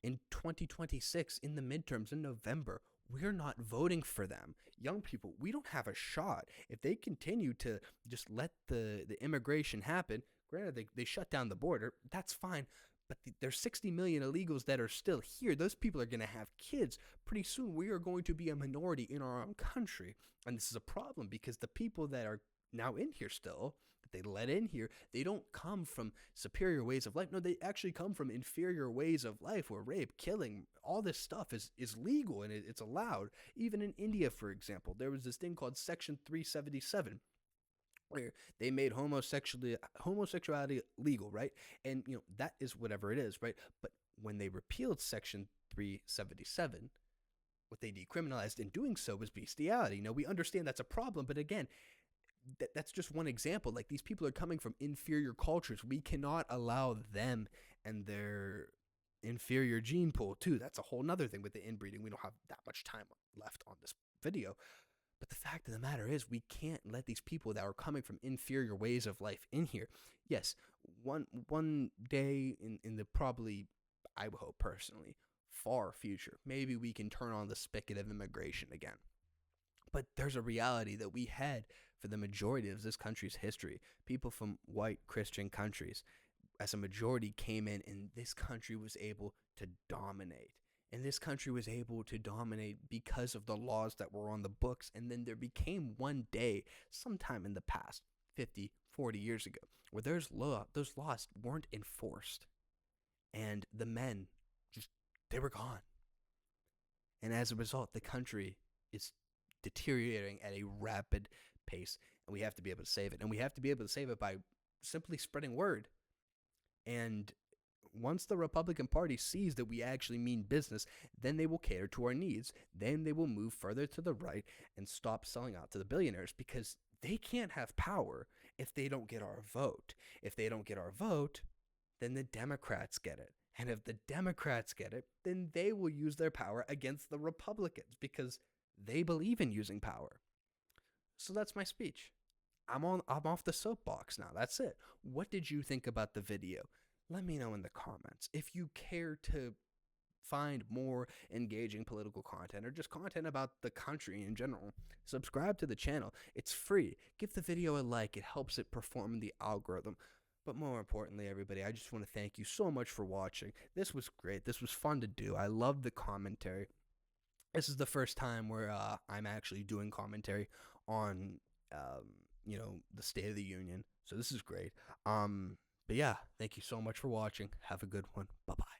In 2026, in the midterms in November, we're not voting for them. Young people, we don't have a shot. If they continue to just let the immigration happen, granted, they shut down the border, that's fine. But there's 60 million illegals that are still here. Those people are going to have kids. Pretty soon, we are going to be a minority in our own country. And this is a problem because the people that are now in here still, that they let in here, they don't come from superior ways of life. No, they actually come from inferior ways of life where rape, killing, all this stuff is legal and it's allowed. Even in India, for example, there was this thing called Section 377. Where they made homosexuality legal, right? And, that is whatever it is, right? But when they repealed Section 377, what they decriminalized in doing so was bestiality. Now, we understand that's a problem, but again, that's just one example. Like, these people are coming from inferior cultures. We cannot allow them and their inferior gene pool, too. That's a whole nother thing with the inbreeding. We don't have that much time left on this video. But the fact of the matter is, we can't let these people that are coming from inferior ways of life in here. Yes, one day in the probably, I would hope personally, far future, maybe we can turn on the spigot of immigration again. But there's a reality that we had for the majority of this country's history. People from white Christian countries, as a majority, came in, and this country was able to dominate. And this country was able to dominate because of the laws that were on the books. And then there became one day, sometime in the past, 50, 40 years ago, where those laws weren't enforced. and the men just, they were gone. And as a result, the country is deteriorating at a rapid pace, and we have to be able to save it. And we have to be able to save it by simply spreading word. And once the Republican Party sees that we actually mean business, then they will cater to our needs. Then they will move further to the right and stop selling out to the billionaires, because they can't have power if they don't get our vote. If they don't get our vote, then the Democrats get it. And if the Democrats get it, then they will use their power against the Republicans, because they believe in using power. So that's my speech. I'm off the soapbox now. That's it. What did you think about the video? Let me know in the comments. If you care to find more engaging political content or just content about the country in general, subscribe to the channel. It's free. Give the video a like. It helps it perform the algorithm. But more importantly, everybody, I just want to thank you so much for watching. This was great. This was fun to do. I love the commentary. This is the first time where I'm actually doing commentary on, the State of the Union. So this is great. But yeah, thank you so much for watching. Have a good one. Bye-bye.